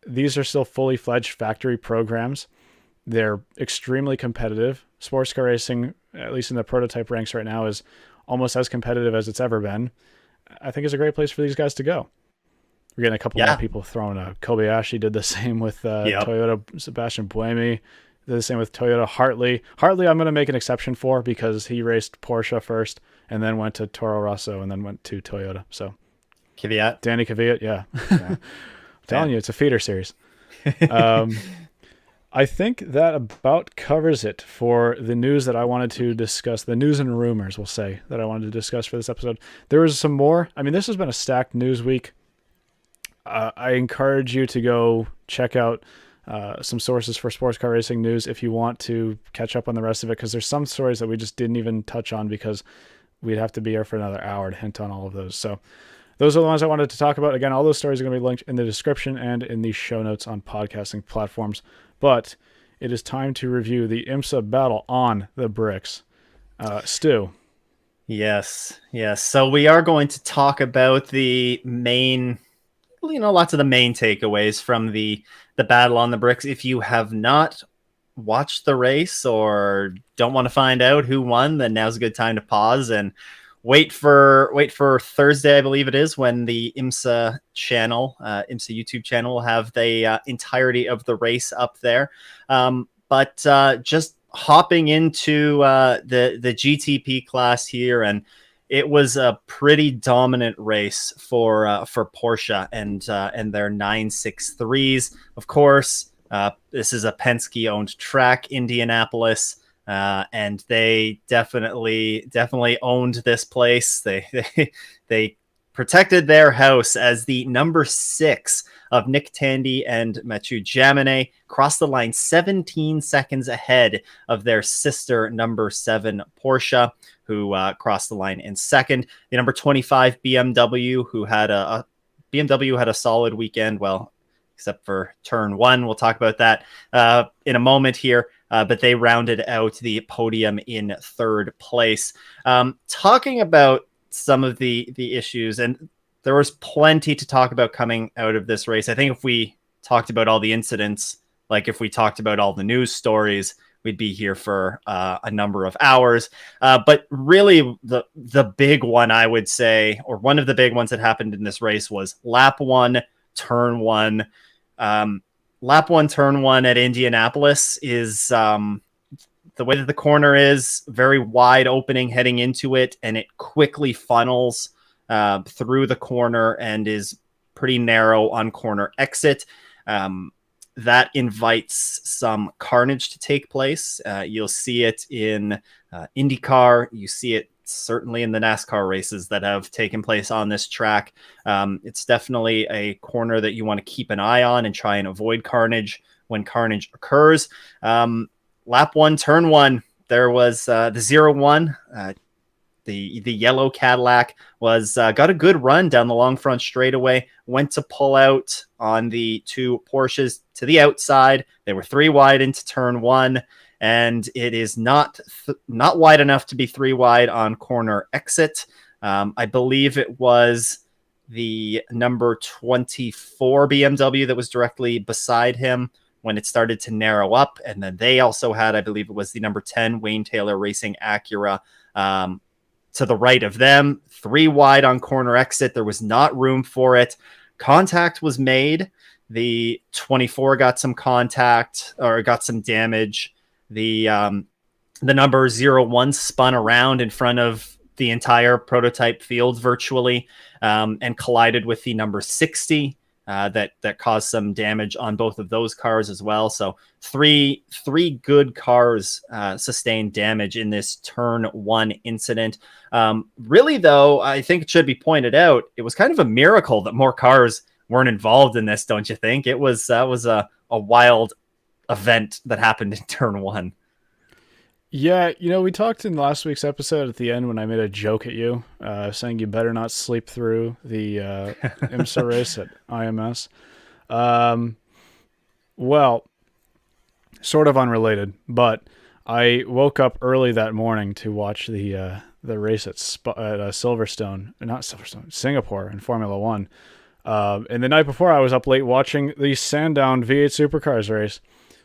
these are still fully fledged factory programs. They're extremely competitive. Sports car racing, at least in the prototype ranks right now, is almost as competitive as it's ever been. I think it's a great place for these guys to go. We're getting a couple more people throwing Kobayashi did the same with Toyota. Sebastian Buemi did the same with Toyota. Hartley, I'm going to make an exception for because he raced Porsche first and then went to Toro Rosso and then went to Toyota. So Kvyat. Danny Kvyat, yeah. I'm telling you, it's a feeder series. I think that about covers it for the news that I wanted to discuss, the news and rumors, we'll say, that I wanted to discuss for this episode. There was some more. I mean, this has been a stacked news week. I encourage you to go check out some sources for sports car racing news if you want to catch up on the rest of it, because there's some stories that we just didn't even touch on because we'd have to be here for another hour to hint on all of those. So those are the ones I wanted to talk about. Again, all those stories are going to be linked in the description and in the show notes on podcasting platforms. But it is time to review the IMSA battle on the bricks. Stu. Yes. So we are going to talk about the main, lots of the main takeaways from the battle on the bricks. If you have not watched the race or don't want to find out who won, then now's a good time to pause and wait for Thursday, I believe it is, when the IMSA channel, IMSA YouTube channel, will have the entirety of the race up there. But just hopping into the GTP class here, and it was a pretty dominant race for Porsche and their 963s. Of course, this is a Penske-owned track, Indianapolis. And they definitely owned this place. They protected their house as the number 6 of Nick Tandy and Mathieu Jaminet crossed the line 17 seconds ahead of their sister number 7 Porsche, who crossed the line in second. The number 25 BMW, who had BMW had a solid weekend. Well, except for turn one. We'll talk about that in a moment here. But they rounded out the podium in third place. Talking about some of the issues, and there was plenty to talk about coming out of this race. I think if we talked about all the incidents, like if we talked about all the news stories, we'd be here for a number of hours. But really, the big one, I would say, or one of the big ones that happened in this race was lap one, turn one. Lap one, turn one at Indianapolis is the way that the corner is very wide opening heading into it, and it quickly funnels through the corner and is pretty narrow on corner exit. That invites some carnage to take place. You'll see it in IndyCar. You see it certainly in the NASCAR races that have taken place on this track. It's definitely a corner that you want to keep an eye on and try and avoid carnage when carnage occurs. Lap one, turn one, there was the 0-1. The yellow Cadillac was got a good run down the long front straightaway, went to pull out on the two Porsches to the outside. They were 3 wide into turn one, and it is not wide enough to be 3 wide on corner exit. I believe it was the number 24 BMW that was directly beside him when it started to narrow up. And then they also had, I believe it was the number 10 Wayne Taylor Racing Acura to the right of them, 3 wide on corner exit. There was not room for it. Contact was made. The 24 got some contact or got some damage. The number 01 spun around in front of the entire prototype field virtually and collided with the number 60 that caused some damage on both of those cars as well. So three good cars sustained damage in this turn one incident. Really, though, I think it should be pointed out, it was kind of a miracle that more cars weren't involved in this, don't you think? That was a wild event that happened in turn one. Yeah, we talked in last week's episode at the end when I made a joke at you, saying you better not sleep through the IMSA race at IMS. Well, sort of unrelated, but I woke up early that morning to watch the race at Singapore in Formula One. And the night before, I was up late watching the Sandown V8 Supercars race.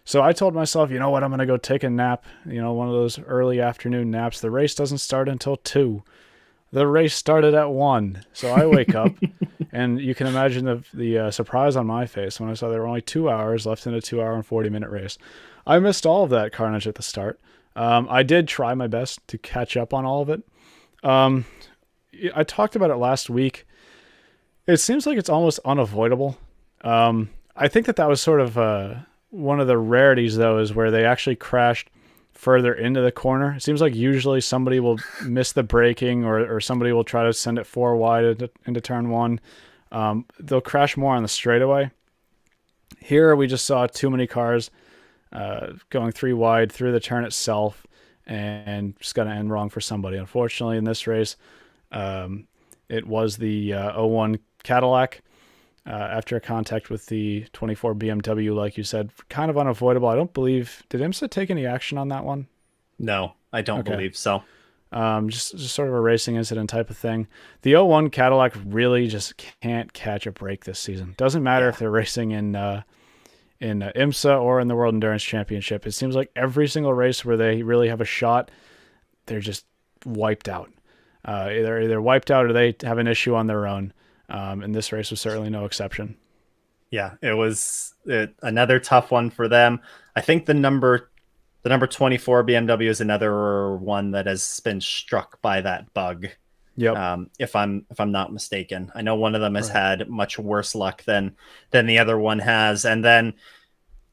So I told myself, you know what, I'm going to go take a nap, one of those early afternoon naps. The race doesn't start until 2. The race started at 1. So I wake up, and you can imagine the surprise on my face when I saw there were only 2 hours left in a 2-hour and 40-minute race. I missed all of that carnage at the start. I did try my best to catch up on all of it. I talked about it last week. It seems like it's almost unavoidable. I think that was sort of one of the rarities, though, is where they actually crashed further into the corner. It seems like usually somebody will miss the braking or somebody will try to send it 4 wide into turn one. They'll crash more on the straightaway. Here we just saw too many cars going 3 wide through the turn itself, and just got to end wrong for somebody. Unfortunately, in this race, it was the 01 Cadillac. After a contact with the 24 BMW, like you said, kind of unavoidable. I don't believe, did IMSA take any action on that one? No, I don't believe so. Just sort of a racing incident type of thing. The 01 Cadillac really just can't catch a break this season. Doesn't matter if they're racing in IMSA or in the World Endurance Championship. It seems like every single race where they really have a shot, they're just wiped out. Either wiped out or they have an issue on their own. And this race was certainly no exception. Yeah, it was another tough one for them. I think the number 24 BMW is another one that has been struck by that bug. Yep. If I'm not mistaken, I know one of them has had much worse luck than the other one has. And then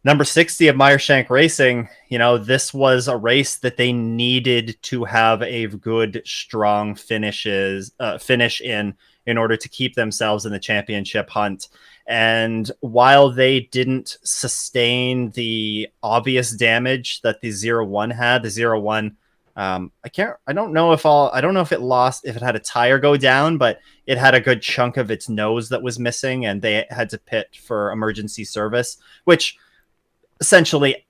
number 60 of Meyershank Racing, this was a race that they needed to have a good, strong finish in order to keep themselves in the championship hunt. And while they didn't sustain the obvious damage that the 01 had, the 01 I don't know if it had a tire go down, but it had a good chunk of its nose that was missing, and they had to pit for emergency service, which essentially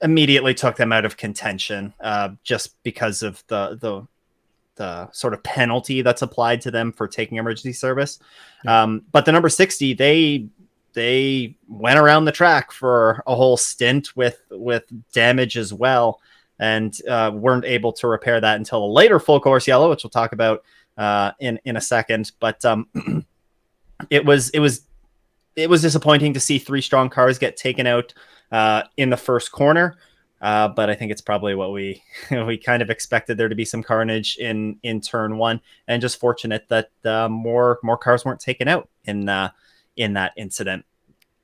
immediately took them out of contention, just because of the sort of penalty that's applied to them for taking emergency service. But the number 60, they went around the track for a whole stint with damage as well, and weren't able to repair that until a later full course yellow, which we'll talk about in a second. But it was disappointing to see three strong cars get taken out in the first corner. But I think it's probably what we kind of expected there to be some carnage in turn one, and just fortunate that more cars weren't taken out in that incident.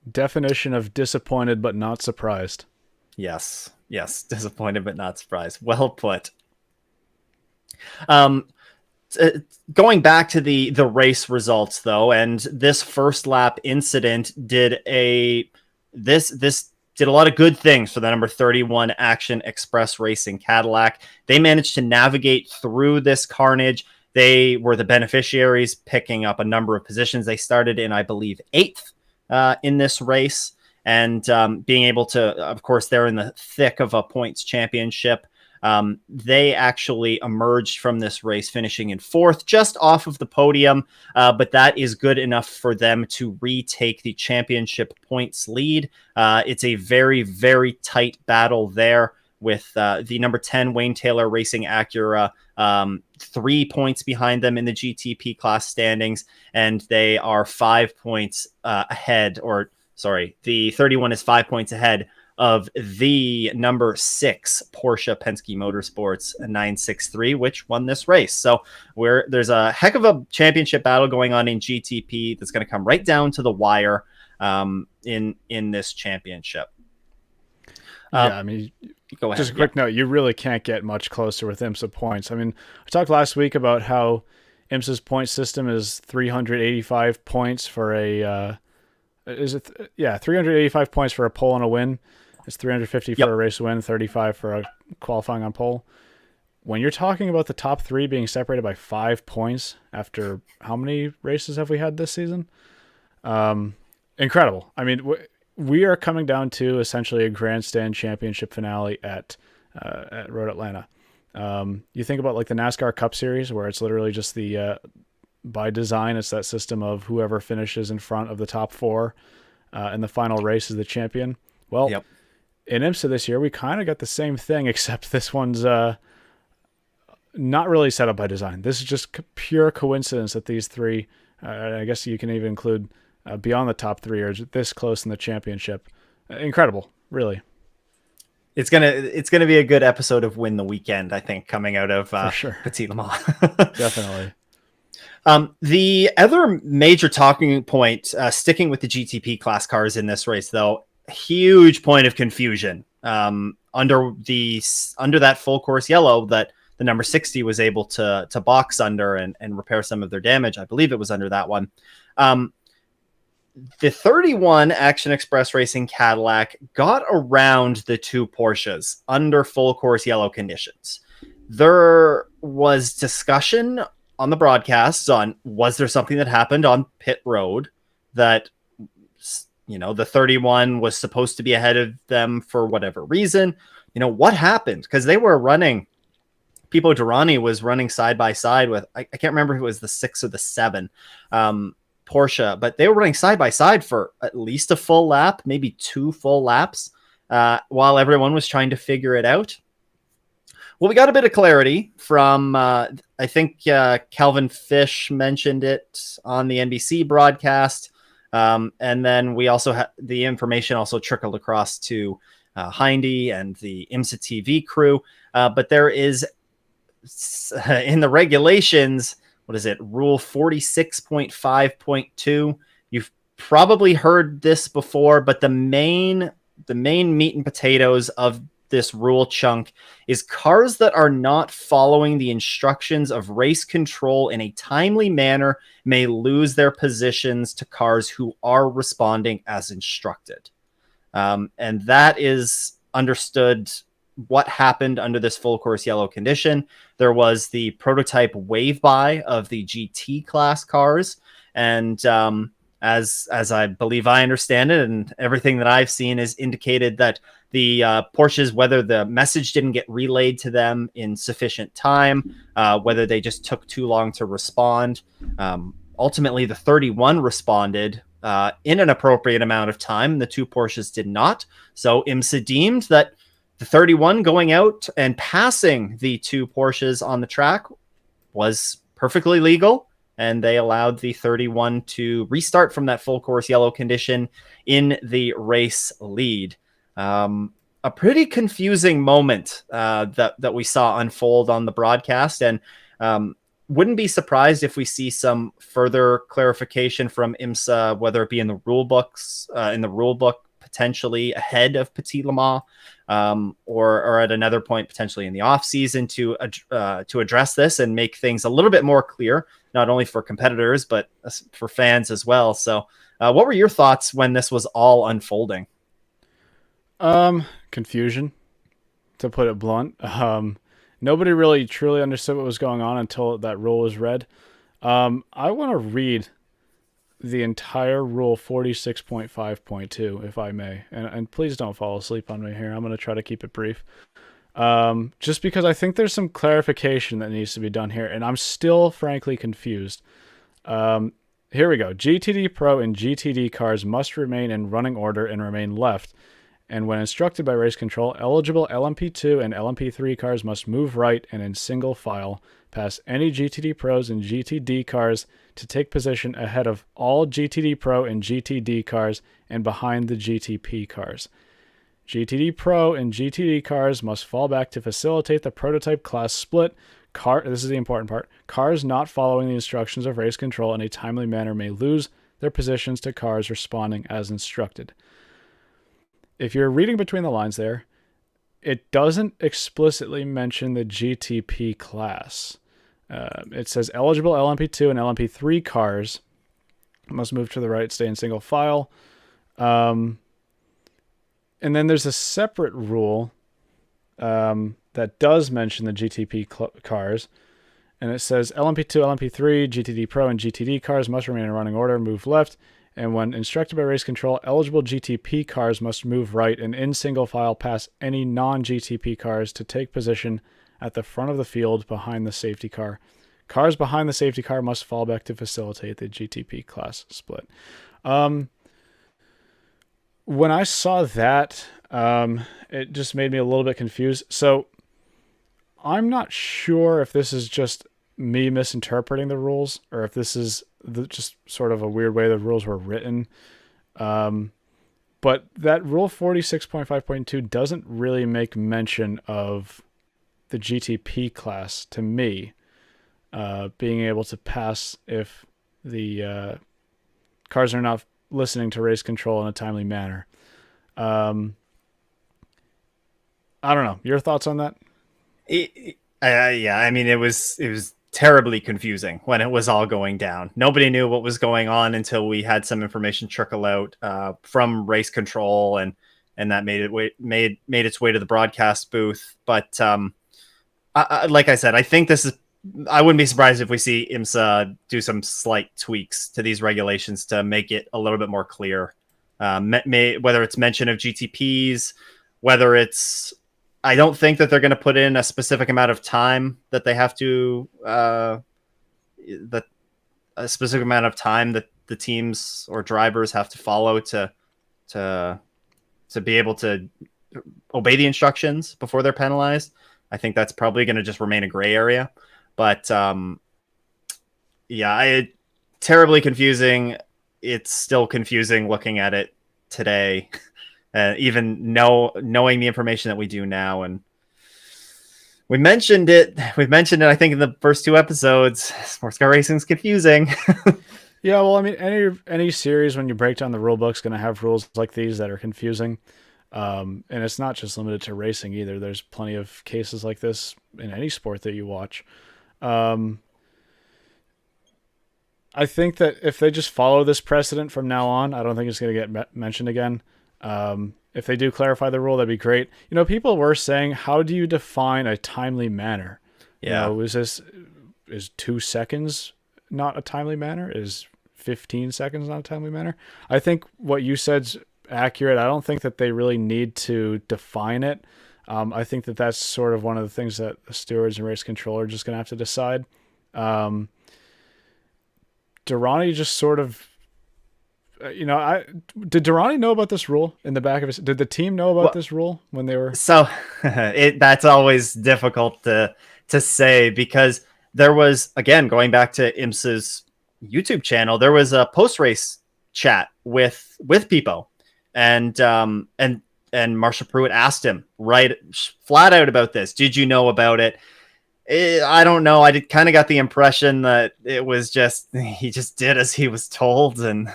Definition of disappointed but not surprised. Yes, disappointed but not surprised. Well put. Going back to the race results though, and this first lap incident did a lot of good things for the number 31 Action Express Racing Cadillac. They managed to navigate through this carnage. They were the beneficiaries, picking up a number of positions. They started in, I believe, 8th in this race, and being able to, of course, they're in the thick of a points championship. They actually emerged from this race finishing in 4th, just off of the podium, but that is good enough for them to retake the championship points lead. It's a very, very tight battle there, with the number 10 Wayne Taylor Racing Acura 3 points behind them in the GTP class standings, and they are 5 points ahead, or sorry, the 31 is 5 points ahead of the number 6 Porsche Penske Motorsports 963, which won this race. So there's a heck of a championship battle going on in GTP that's going to come right down to the wire in this championship. I mean, go ahead. Just a quick note, you really can't get much closer with IMSA points. I mean, I talked last week about how IMSA's point system is 385 points for a 385 points for a pole and a win. It's 350 for a race win, 35 for a qualifying on pole. When you're talking about the top 3 being separated by 5 points after how many races have we had this season? Incredible. I mean, we are coming down to essentially a grandstand championship finale at Road Atlanta. You think about like the NASCAR Cup Series, where it's literally just by design, it's that system of whoever finishes in front of the top 4 in the final race is the champion. Well, in IMSA this year, we kind of got the same thing, except this one's not really set up by design. This is just pure coincidence that these 3, I guess you can even include beyond the top 3, are this close in the championship. Incredible, really. It's gonna be a good episode of Win the Weekend, I think, coming out of Petit Le Mans. Definitely. The other major talking point, sticking with the GTP class cars in this race, though, huge point of confusion under that full course yellow that the number 60 was able to box under and repair some of their damage. I believe it was under that one. The 31 Action Express Racing Cadillac got around the 2 Porsches under full course yellow conditions. There was discussion on the broadcasts on, was there something that happened on pit road that, the 31 was supposed to be ahead of them for whatever reason? What happened? Because they were running, Pipo Derani was running side by side with, I can't remember if it was the 6 or the 7 Porsche, but they were running side by side for at least a full lap, maybe 2 full laps, while everyone was trying to figure it out. Well, we got a bit of clarity from, I think Calvin Fish mentioned it on the NBC broadcast. And then we also had the information also trickled across to Hindy and the IMSA TV crew. But there is, in the regulations, what is it? Rule 46.5.2. You've probably heard this before, but the main meat and potatoes of this rule chunk is cars that are not following the instructions of race control in a timely manner may lose their positions to cars who are responding as instructed. And that is understood what happened under this full course yellow condition. There was the prototype wave by of the GT class cars, and as I believe I understand it, and everything that I've seen is indicated that the Porsches, whether the message didn't get relayed to them in sufficient time, whether they just took too long to respond. Ultimately, the 31 responded in an appropriate amount of time. The two Porsches did not. So IMSA deemed that the 31 going out and passing the two Porsches on the track was perfectly legal, and they allowed the 31 to restart from that full course yellow condition in the race lead. A pretty confusing moment that we saw unfold on the broadcast, and wouldn't be surprised if we see some further clarification from IMSA, whether it be in the rule books, in the rule book potentially ahead of Petit Le Mans, or at another point potentially in the off season to address this and make things a little bit more clear, not only for competitors but for fans as well. So, what were your thoughts when this was all unfolding? Confusion, to put it blunt. Nobody really truly understood what was going on until that rule was read. I want to read the entire rule 46.5.2, if I may. And please don't fall asleep on me here. I'm going to try to keep it brief. Just because I think there's some clarification that needs to be done here, and I'm still frankly confused. Here we go. GTD Pro and GTD cars must remain in running order and remain left. And when instructed by race control, eligible LMP2 and LMP3 cars must move right and in single file past any GTD Pros and GTD cars to take position ahead of all GTD Pro and GTD cars and behind the GTP cars. GTD Pro and GTD cars must fall back to facilitate the prototype class split. This is the important part. Cars not following the instructions of race control in a timely manner may lose their positions to cars responding as instructed. If you're reading between the lines there, it doesn't explicitly mention the GTP class. It says eligible LMP2 and LMP3 cars must move to the right, stay in single file. And then there's a separate rule that does mention the GTP cars. And it says LMP2, LMP3, GTD Pro, and GTD cars must remain in running order, move left. And when instructed by race control, eligible GTP cars must move right and in single file past any non-GTP cars to take position at the front of the field behind the safety car. Cars behind the safety car must fall back to facilitate the GTP class split. When I saw that, it just made me a little bit confused. So I'm not sure if this is just me misinterpreting the rules or if this is just sort of a weird way the rules were written. But that rule 46.5.2 doesn't really make mention of the GTP class to me, being able to pass if the cars are not listening to race control in a timely manner. I don't know. Your thoughts on that? Yeah, I mean, it was terribly confusing when it was all going down. Nobody knew what was going on until we had some information trickle out from race control, and that made its way to the broadcast booth. But like I said, I think this is. I wouldn't be surprised if we see IMSA do some slight tweaks to these regulations to make it a little bit more clear. Whether it's mention of GTPs, whether it's. I don't think that they're going to put in a specific amount of time that they have to, a specific amount of time that the teams or drivers have to follow to be able to obey the instructions before they're penalized. I think that's probably going to just remain a gray area. But terribly confusing. It's still confusing looking at it today. Even knowing the information that we do now, and we've mentioned it. I think in the first two episodes. Sports car racing is confusing. Yeah, well, I mean, any series when you break down the rule book is going to have rules like these that are confusing, and it's not just limited to racing either. There's plenty of cases like this in any sport that you watch. I think that if they just follow this precedent from now on, I don't think it's going to get mentioned again. If they do clarify the rule, that'd be great. People were saying, how do you define a timely manner? Yeah. Is 2 seconds not a timely manner? Is 15 seconds not a timely manner? I think what you said's accurate. I don't think that they really need to define it. I think that that's sort of one of the things that the stewards and race control are just going to have to decide. Durrani just sort of, did Durrani know about this rule in the back of his? Did the team know about this rule when they were? So that's always difficult to say, because there was, again, going back to IMSA's YouTube channel, there was a post-race chat with Pipo, and Marsha Pruitt asked him right flat out about this. Did you know about it? I don't know. I kind of got the impression that it was just, he just did as he was told, and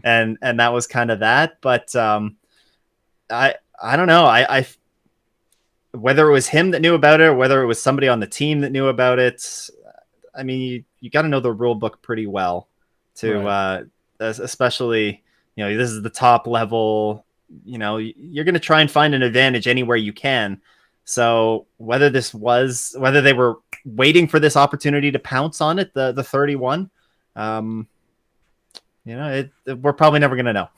that was kind of that. But I don't know. I whether it was him that knew about it or whether it was somebody on the team that knew about it. I mean, you got to know the rule book pretty well to, especially, this is the top level. You're going to try and find an advantage anywhere you can. So whether they were waiting for this opportunity to pounce on it, the 31, we're probably never going to know.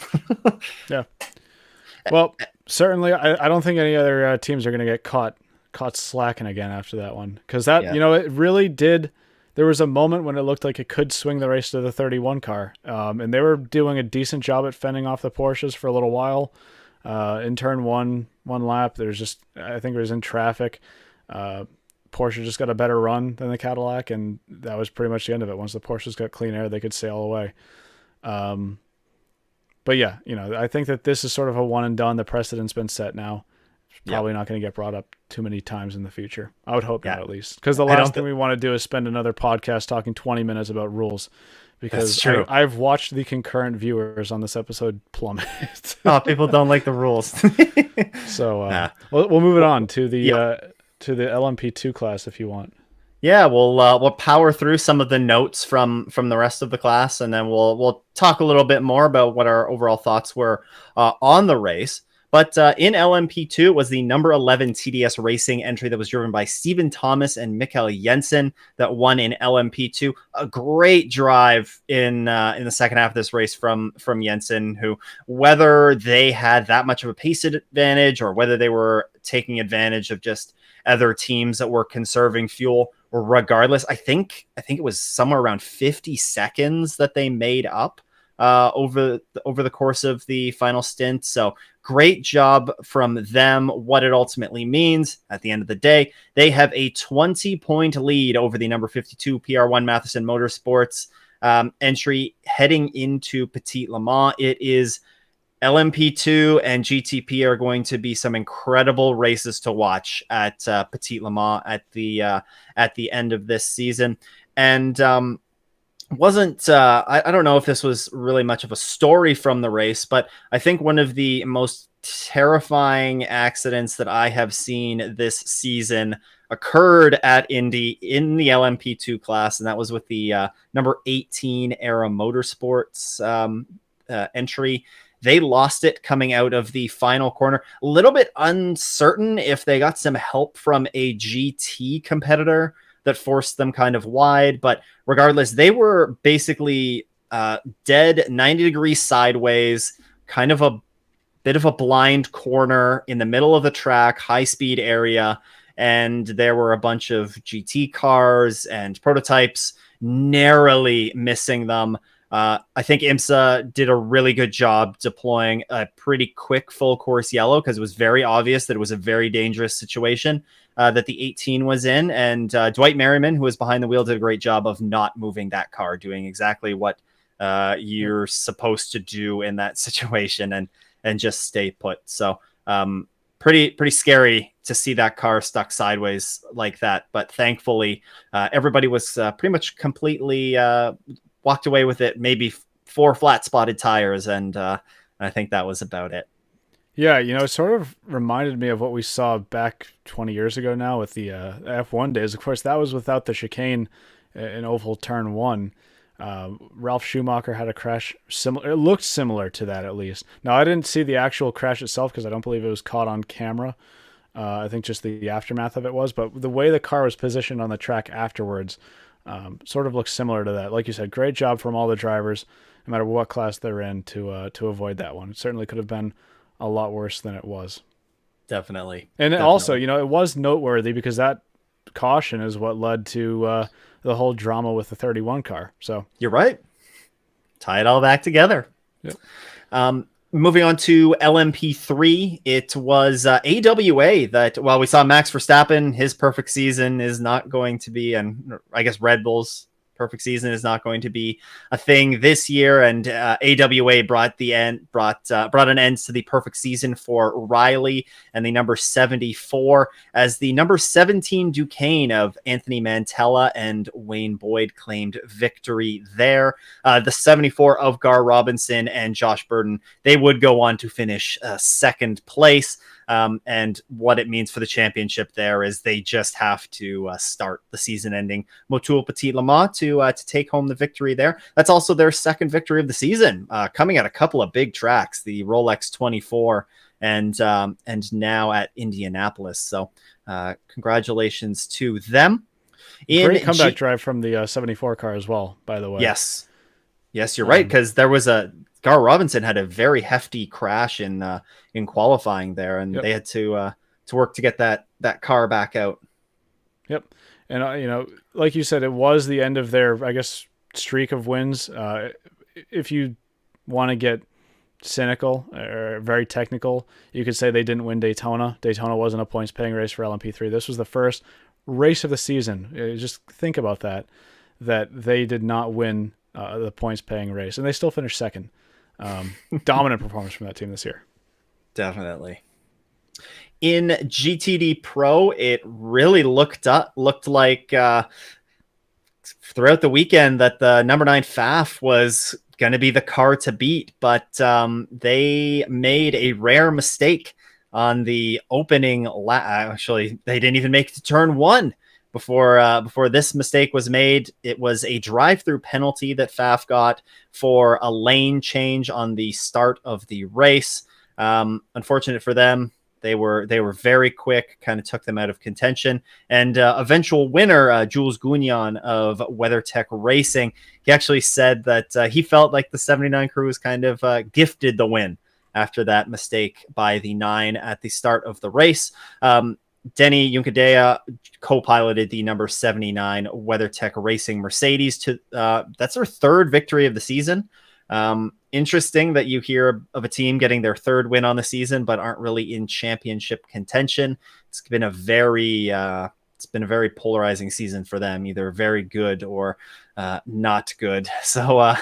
Yeah. Well, certainly, I don't think any other teams are going to get caught slacking again after that one, because it really did. There was a moment when it looked like it could swing the race to the 31 car, and they were doing a decent job at fending off the Porsches for a little while. In turn one lap, I think it was in traffic. Porsche just got a better run than the Cadillac, and that was pretty much the end of it. Once the Porsches got clean air, they could sail away. But yeah, I think that this is sort of a one and done. The precedent's been set now. Probably not going to get brought up too many times in the future. I would hope not, at least. Because the last thing we want to do is spend another podcast talking 20 minutes about rules. Because I've watched the concurrent viewers on this episode plummet. People don't like the rules. So we'll move it on to the LMP2 class if you want. Yeah, we'll power through some of the notes from the rest of the class, and then we'll talk a little bit more about what our overall thoughts were on the race. But in LMP2, it was the number 11 TDS Racing entry that was driven by Stephen Thomas and Mikael Jensen that won in LMP2. A great drive in the second half of this race from Jensen, who, whether they had that much of a pace advantage or whether they were taking advantage of just other teams that were conserving fuel, or regardless, I think it was somewhere around 50 seconds that they made up over the course of the final stint. So great job from them. What it ultimately means at the end of the day, they have a 20-point lead over the number 52 PR1 Matheson Motorsports entry heading into Petit Le Mans. It is LMP2 and GTP are going to be some incredible races to watch at Petit Le Mans at the end of this season. And I don't know if this was really much of a story from the race, but I think one of the most terrifying accidents that I have seen this season occurred at Indy in the LMP2 class, and that was with the number 18 Era Motorsports entry. They lost it coming out of the final corner. A little bit uncertain if they got some help from a GT competitor that forced them kind of wide, but regardless, they were basically dead 90 degrees sideways, kind of a bit of a blind corner in the middle of the track, high speed area. And there were a bunch of GT cars and prototypes narrowly missing them. I think IMSA did a really good job deploying a pretty quick full course yellow, because it was very obvious that it was a very dangerous situation that the 18 was in. And Dwight Merriman, who was behind the wheel, did a great job of not moving that car, doing exactly what you're supposed to do in that situation, and just stay put. So pretty scary to see that car stuck sideways like that. But thankfully, everybody was pretty much completely walked away with it, maybe 4 flat spotted tires. And I think that was about it. Yeah, it sort of reminded me of what we saw back 20 years ago now with the F1 days. Of course, that was without the chicane in oval turn 1. Ralph Schumacher had a crash similar. It looked similar to that, at least. Now, I didn't see the actual crash itself because I don't believe it was caught on camera. I think just the aftermath of it was, but the way the car was positioned on the track afterwards sort of looks similar to that. Like you said, great job from all the drivers, no matter what class they're in, to avoid that one. It certainly could have been a lot worse than it was. Definitely. And Definitely. also, it was noteworthy because that caution is what led to the whole drama with the 31 car. So you're right. Tie it all back together. Yep. Moving on to LMP3, it was AWA that, while we saw Max Verstappen, his perfect season is not going to be, and I guess Red Bull's perfect season is not going to be a thing this year. And AWA brought an end to the perfect season for Riley and the number 74, as the number 17 Duquesne of Anthony Mantella and Wayne Boyd claimed victory there. The 74 of Gar Robinson and Josh Burton, they would go on to finish second place. And what it means for the championship there is they just have to start the season-ending Motul Petit Le Mans to take home the victory there. That's also their second victory of the season, coming at a couple of big tracks, the Rolex 24 and now at Indianapolis. So congratulations to them. Great comeback drive from the 74 car as well, by the way. Yes, you're right, because there was Gar Robinson had a very hefty crash in qualifying there, and they had to work to get that car back out. Yep, and like you said, it was the end of their, I guess, streak of wins. If you want to get cynical or very technical, you could say they didn't win Daytona. Daytona wasn't a points-paying race for LMP3. This was the first race of the season. Just think about that they did not win the points-paying race, and they still finished second. Dominant performance from that team this year. Definitely. In GTD Pro, it really looked like throughout the weekend that the number 9 FAF was going to be the car to beat, but they made a rare mistake on the opening lap. Actually, they didn't even make it to turn 1 before this mistake was made. It was a drive-through penalty that FAF got for a lane change on the start of the race. Unfortunate for them, they were very quick, kind of took them out of contention. And eventual winner, Jules Gouignon of WeatherTech Racing, he actually said that he felt like the 79 crew was kind of gifted the win after that mistake by the 9 at the start of the race. Denny Juncadella co-piloted the number 79 WeatherTech Racing Mercedes to that's their third victory of the season. Interesting that you hear of a team getting their third win on the season but aren't really in championship contention. It's been a very polarizing season for them, either very good or not good. So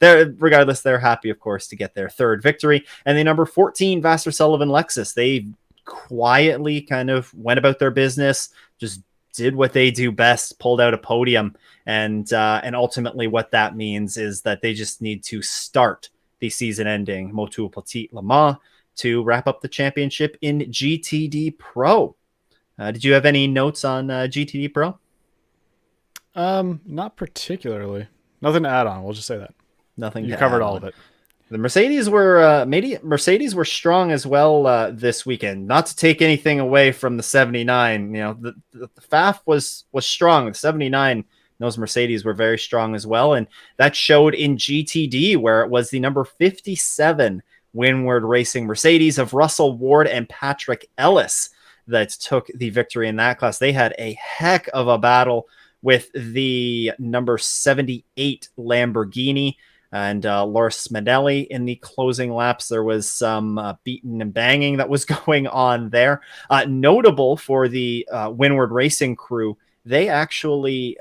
regardless, they're happy, of course, to get their third victory. And the number 14 Vassar Sullivan Lexus, they quietly kind of went about their business, just did what they do best, pulled out a podium, and ultimately what that means is that they just need to start the season-ending Motul Petit Le Mans to wrap up the championship in GTD Pro. Did you have any notes on GTD Pro? Not particularly. Nothing to add on. We'll just say that. Nothing. You covered all of it. The Mercedes were strong as well this weekend. Not to take anything away from the 79, the FAF was strong. The 79, those Mercedes were very strong as well, and that showed in GTD, where it was the number 57 Windward Racing Mercedes of Russell Ward and Patrick Ellis that took the victory in that class. They had a heck of a battle with the number 78 Lamborghini and Loris Smanelli in the closing laps. There was some beating and banging that was going on there. Notable for the Windward Racing crew, they actually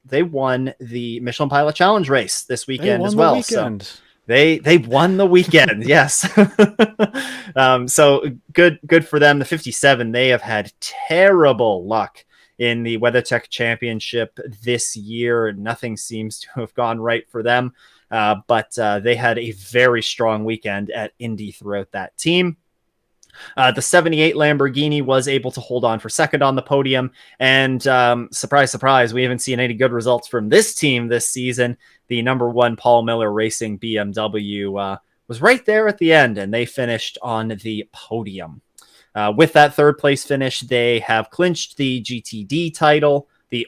they won the Michelin Pilot Challenge race this weekend as well. So they won the weekend. Yes. So good for them. The 57, they have had terrible luck in the WeatherTech Championship this year. Nothing seems to have gone right for them. But they had a very strong weekend at Indy throughout that team. The 78 Lamborghini was able to hold on for second on the podium. And surprise, surprise, we haven't seen any good results from this team this season. The number one Paul Miller Racing BMW was right there at the end, and they finished on the podium. With that third place finish, they have clinched the GTD title, the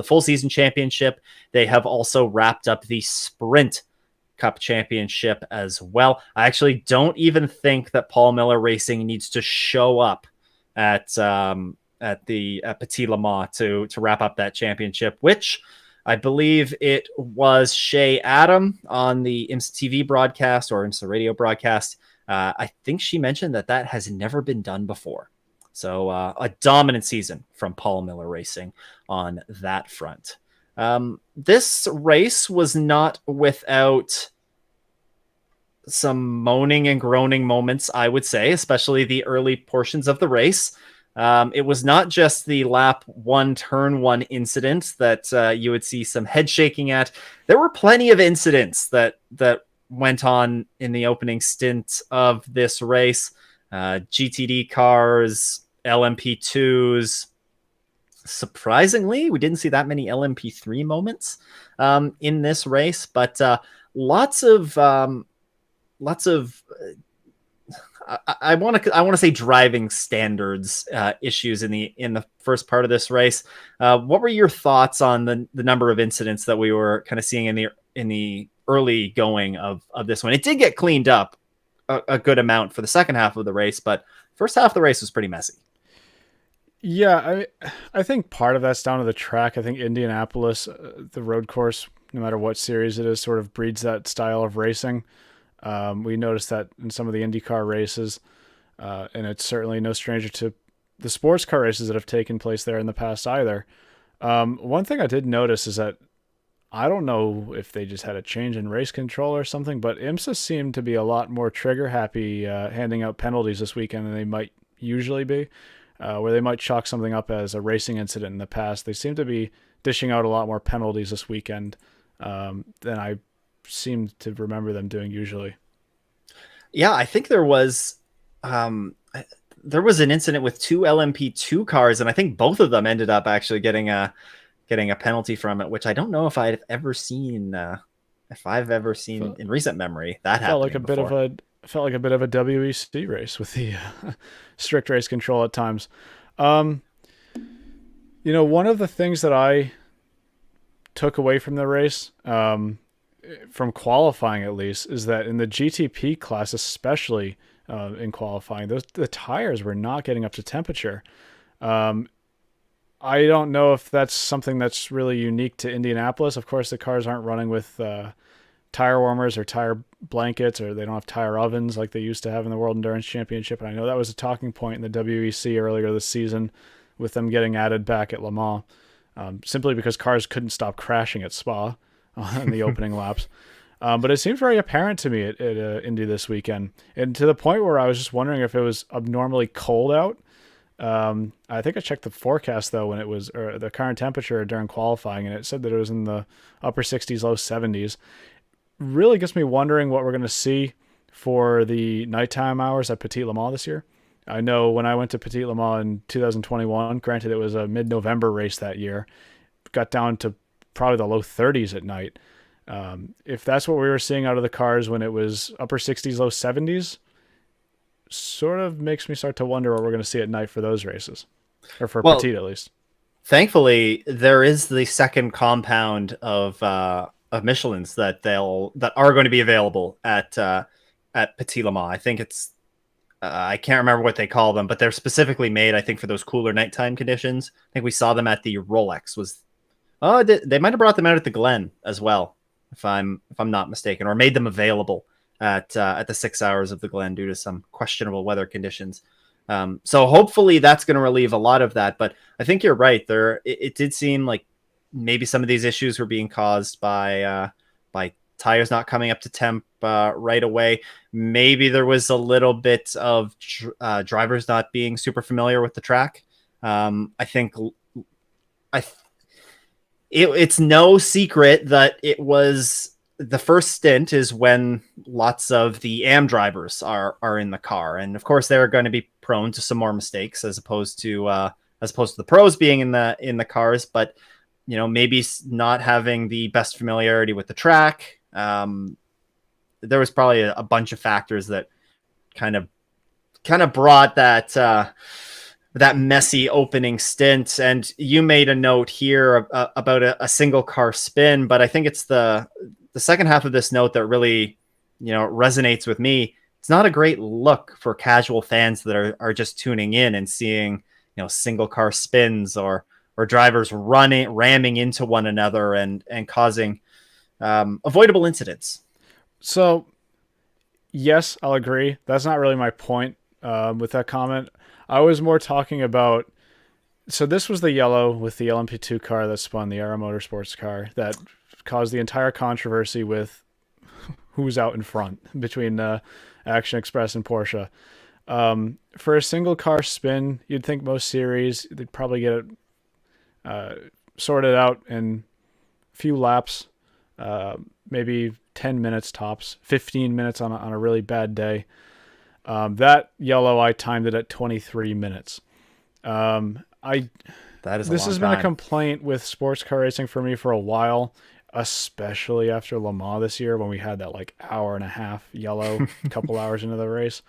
full season championship. They have also wrapped up the Sprint Cup championship as well. I actually don't even think that Paul Miller Racing needs to show up at Petit Le Mans to wrap up that championship, which I believe it was Shay Adam on the IMSA TV broadcast or IMSA radio broadcast. I think she mentioned that has never been done before. So a dominant season from Paul Miller Racing on that front. This race was not without some moaning and groaning moments, I would say, especially the early portions of the race. It was not just the lap one, turn one incident that you would see some head shaking at. There were plenty of incidents that went on in the opening stint of this race. GTD cars, LMP2s. Surprisingly, we didn't see that many LMP3 moments in this race, but lots of I want to say driving standards issues in the first part of this race. What were your thoughts on the number of incidents that we were kind of seeing in the early going of this one? It did get cleaned up a good amount for the second half of the race, but first half of the race was pretty messy. Yeah, I think part of that's down to the track. I think Indianapolis, the road course, no matter what series it is, sort of breeds that style of racing. We noticed that in some of the IndyCar races, and it's certainly no stranger to the sports car races that have taken place there in the past either. One thing I did notice is that I don't know if they just had a change in race control or something, but IMSA seemed to be a lot more trigger happy handing out penalties this weekend than they might usually be. Where they might chalk something up as a racing incident in the past. They seem to be dishing out a lot more penalties this weekend than I seem to remember them doing usually. Yeah, I think there was an incident with two LMP2 cars, and I think both of them ended up actually getting a penalty from it, which I don't know if I've ever seen in recent memory that happened. Felt like a bit of a WEC race with the strict race control at times. One of the things that I took away from the race, from qualifying at least, is that in the GTP class, especially in qualifying, the tires were not getting up to temperature. I don't know if that's something that's really unique to Indianapolis. Of course, the cars aren't running with tire warmers or tire blankets, or they don't have tire ovens like they used to have in the World Endurance Championship. And I know that was a talking point in the WEC earlier this season with them getting added back at Le Mans, simply because cars couldn't stop crashing at Spa in the opening laps. But it seems very apparent to me at Indy this weekend, and to the point where I was just wondering if it was abnormally cold out. I think I checked the forecast though when it was the current temperature during qualifying, and it said that it was in the upper 60s, low 70s. Really gets me wondering what we're going to see for the nighttime hours at Petit Le Mans this year. I know when I went to Petit Le Mans in 2021, granted it was a mid-November race that year, got down to probably the low 30s at night. If that's what we were seeing out of the cars when it was upper 60s, low 70s, sort of makes me start to wonder what we're going to see at night for those races, or for Petit at least. Thankfully, there is the second compound of Michelin's that are going to be available at Petit Le Mans. I think it's I can't remember what they call them, but they're specifically made, I think, for those cooler nighttime conditions. I think we saw them at the Rolex. They might have brought them out at the Glen as well, if I'm not mistaken, or made them available at the 6 hours of the Glen due to some questionable weather conditions. So hopefully that's going to relieve a lot of that. But I think you're right. It did seem like maybe some of these issues were being caused by tires not coming up to temp right away. Maybe there was a little bit of drivers not being super familiar with the track. I think it's no secret that it was the first stint is when lots of the AM drivers are in the car, and of course they're going to be prone to some more mistakes as opposed to the pros being in the cars. But maybe not having the best familiarity with the track. There was probably a bunch of factors that kind of brought that messy opening stint. And you made a note here about a single car spin, but I think it's the second half of this note that really, resonates with me. It's not a great look for casual fans that are just tuning in and seeing, single car spins or drivers ramming into one another and causing avoidable incidents. So yes, I'll agree. That's not really my point with that comment. I was more talking about, so this was the yellow with the LMP2 car that spun, the Aero Motorsports car, that caused the entire controversy with who's out in front between Action Express and Porsche. For a single car spin, you'd think most series, they'd probably get it sorted out in a few laps, maybe 10 minutes tops, 15 minutes on a really bad day. That yellow, I timed it at 23 minutes. That is this has been a complaint with sports car racing for me for a while, especially after Le Mans this year when we had that like hour and a half yellow a couple hours into the race.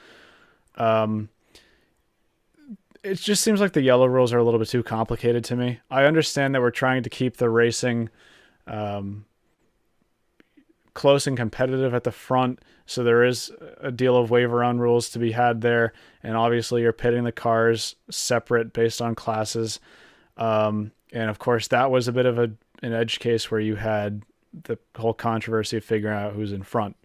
It just seems like the yellow rules are a little bit too complicated to me. I understand that we're trying to keep the racing close and competitive at the front, so there is a deal of wave around rules to be had there, and obviously you're pitting the cars separate based on classes, and of course that was a bit of an edge case where you had the whole controversy of figuring out who's in front.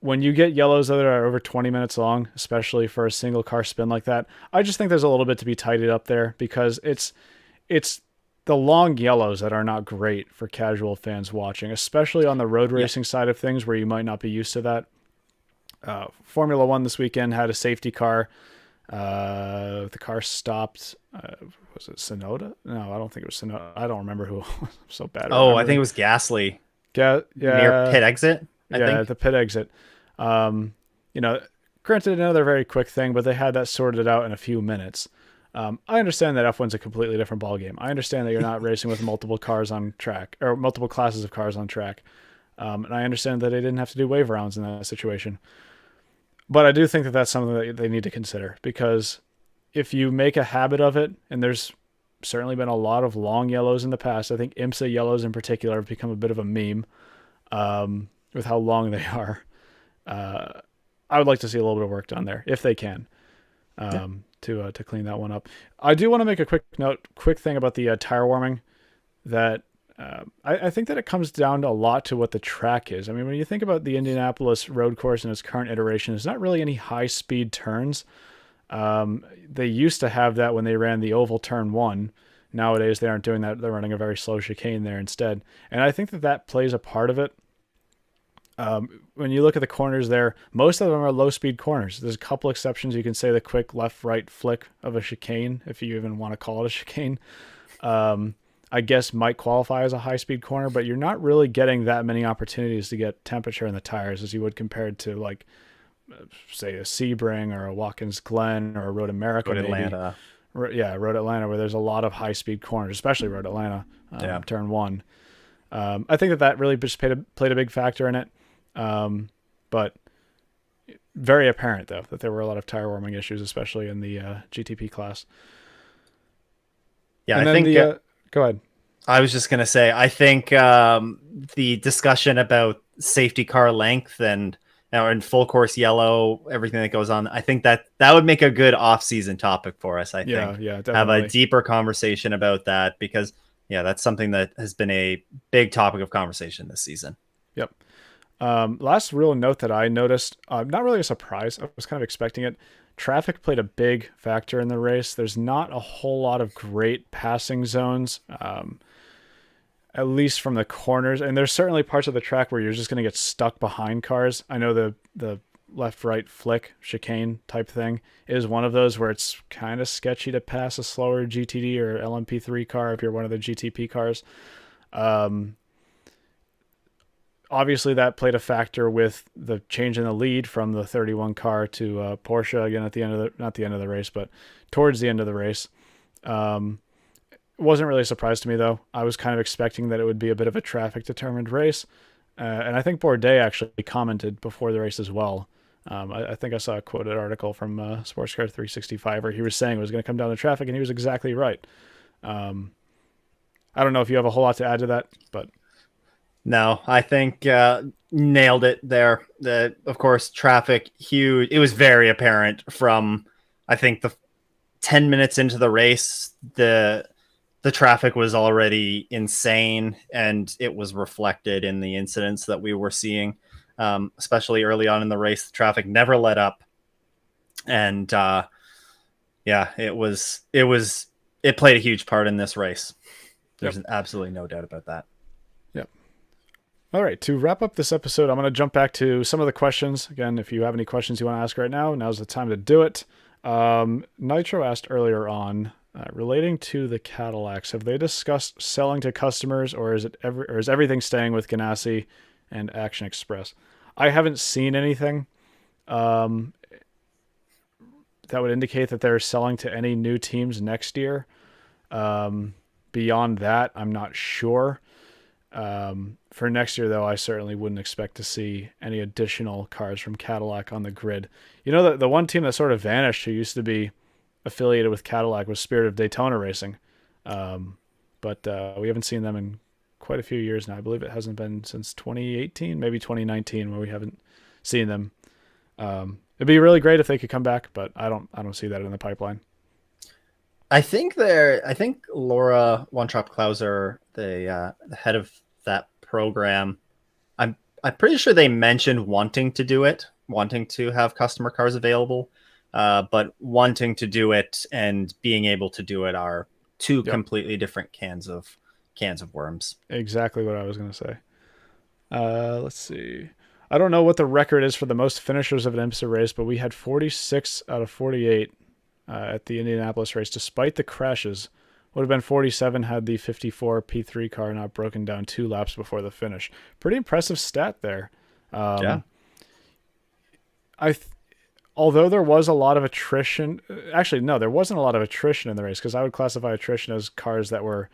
When you get yellows that are over 20 minutes long, especially for a single car spin like that, I just think there's a little bit to be tidied up there, because it's the long yellows that are not great for casual fans watching, especially on the road racing side of things where you might not be used to that. Formula One this weekend had a safety car. The car stopped. Was it Sonoda? No, I don't think it was Sonoda. I don't remember who. I'm so bad. I think it was Gasly. Yeah, near pit exit. I think the pit exit. Granted, another very quick thing, but they had that sorted out in a few minutes. I understand that F1's a completely different ballgame. I understand that you're not racing with multiple cars on track, or multiple classes of cars on track. And I understand that they didn't have to do wave rounds in that situation. But I do think that that's something that they need to consider, because if you make a habit of it, and there's certainly been a lot of long yellows in the past, I think IMSA yellows in particular have become a bit of a meme with how long they are. I would like to see a little bit of work done there, if they can. To clean that one up. I do want to make a quick thing about the tire warming, that I think that it comes down to a lot to what the track is. I mean, when you think about the Indianapolis road course in its current iteration, there's not really any high-speed turns. They used to have that when they ran the oval turn 1. Nowadays, they aren't doing that. They're running a very slow chicane there instead. And I think that plays a part of it. When you look at the corners there, most of them are low-speed corners. There's a couple exceptions. You can say the quick left-right flick of a chicane, if you even want to call it a chicane. I guess might qualify as a high-speed corner, but you're not really getting that many opportunities to get temperature in the tires as you would compared to, like, say, a Sebring or a Watkins Glen or a Road America. Road Atlanta. Road Atlanta, where there's a lot of high-speed corners, especially Road Atlanta, turn 1. I think that really just played a big factor in it. But very apparent, though, that there were a lot of tire warming issues, especially in the GTP class. Yeah, I think... go ahead. I was just going to say, I think the discussion about safety car length and full course yellow, everything that goes on, I think that would make a good off-season topic for us, I think. Yeah, definitely. Have a deeper conversation about that, because, that's something that has been a big topic of conversation this season. Yep. Last real note that I noticed, not really a surprise, I was kind of expecting it. Traffic played a big factor in the race. There's not a whole lot of great passing zones, at least from the corners. And there's certainly parts of the track where you're just going to get stuck behind cars. I know the left-right flick chicane type thing is one of those where it's kind of sketchy to pass a slower GTD or LMP3 car if you're one of the GTP cars. obviously that played a factor with the change in the lead from the 31 car to Porsche again at the end of not the end of the race, but towards the end of the race. Wasn't really a surprise to me though. I was kind of expecting that it would be a bit of a traffic determined race. And I think Bourdais actually commented before the race as well. I think I saw a quoted article from Sports Car 365 where he was saying it was going to come down to traffic, and he was exactly right. I don't know if you have a whole lot to add to that, but No, I think nailed it there. Of course, traffic, huge. It was very apparent from, I think, the 10 minutes into the race, the traffic was already insane, and it was reflected in the incidents that we were seeing, especially early on in the race. The traffic never let up, and it played a huge part in this race. There's absolutely no doubt about that. Yep. All right, to wrap up this episode, I'm going to jump back to some of the questions. Again, if you have any questions you want to ask right now, now's the time to do it. Nitro asked earlier on, relating to the Cadillacs, have they discussed selling to customers, or is everything staying with Ganassi and Action Express? I haven't seen anything that would indicate that they're selling to any new teams next year. Beyond that, I'm not sure. For next year, though, I certainly wouldn't expect to see any additional cars from Cadillac on the grid. You know, the one team that sort of vanished who used to be affiliated with Cadillac was Spirit of Daytona Racing. But we haven't seen them in quite a few years now. I believe it hasn't been since 2018, maybe 2019, where we haven't seen them. It'd be really great if they could come back, but I don't see that in the pipeline. I think Laura Wontrop-Klauser, the head of that program, I'm pretty sure they mentioned wanting to do it, wanting to have customer cars available, but wanting to do it and being able to do it are two completely different cans of worms. Exactly what I was going to say. Let's see. I don't know what the record is for the most finishers of an IMSA race, but we had 46 out of 48 at the Indianapolis race, despite the crashes. Would have been 47 had the 54 P3 car not broken down 2 laps before the finish. Pretty impressive stat there. Yeah. Although there was a lot of attrition, actually, no, there wasn't a lot of attrition in the race, because I would classify attrition as cars that were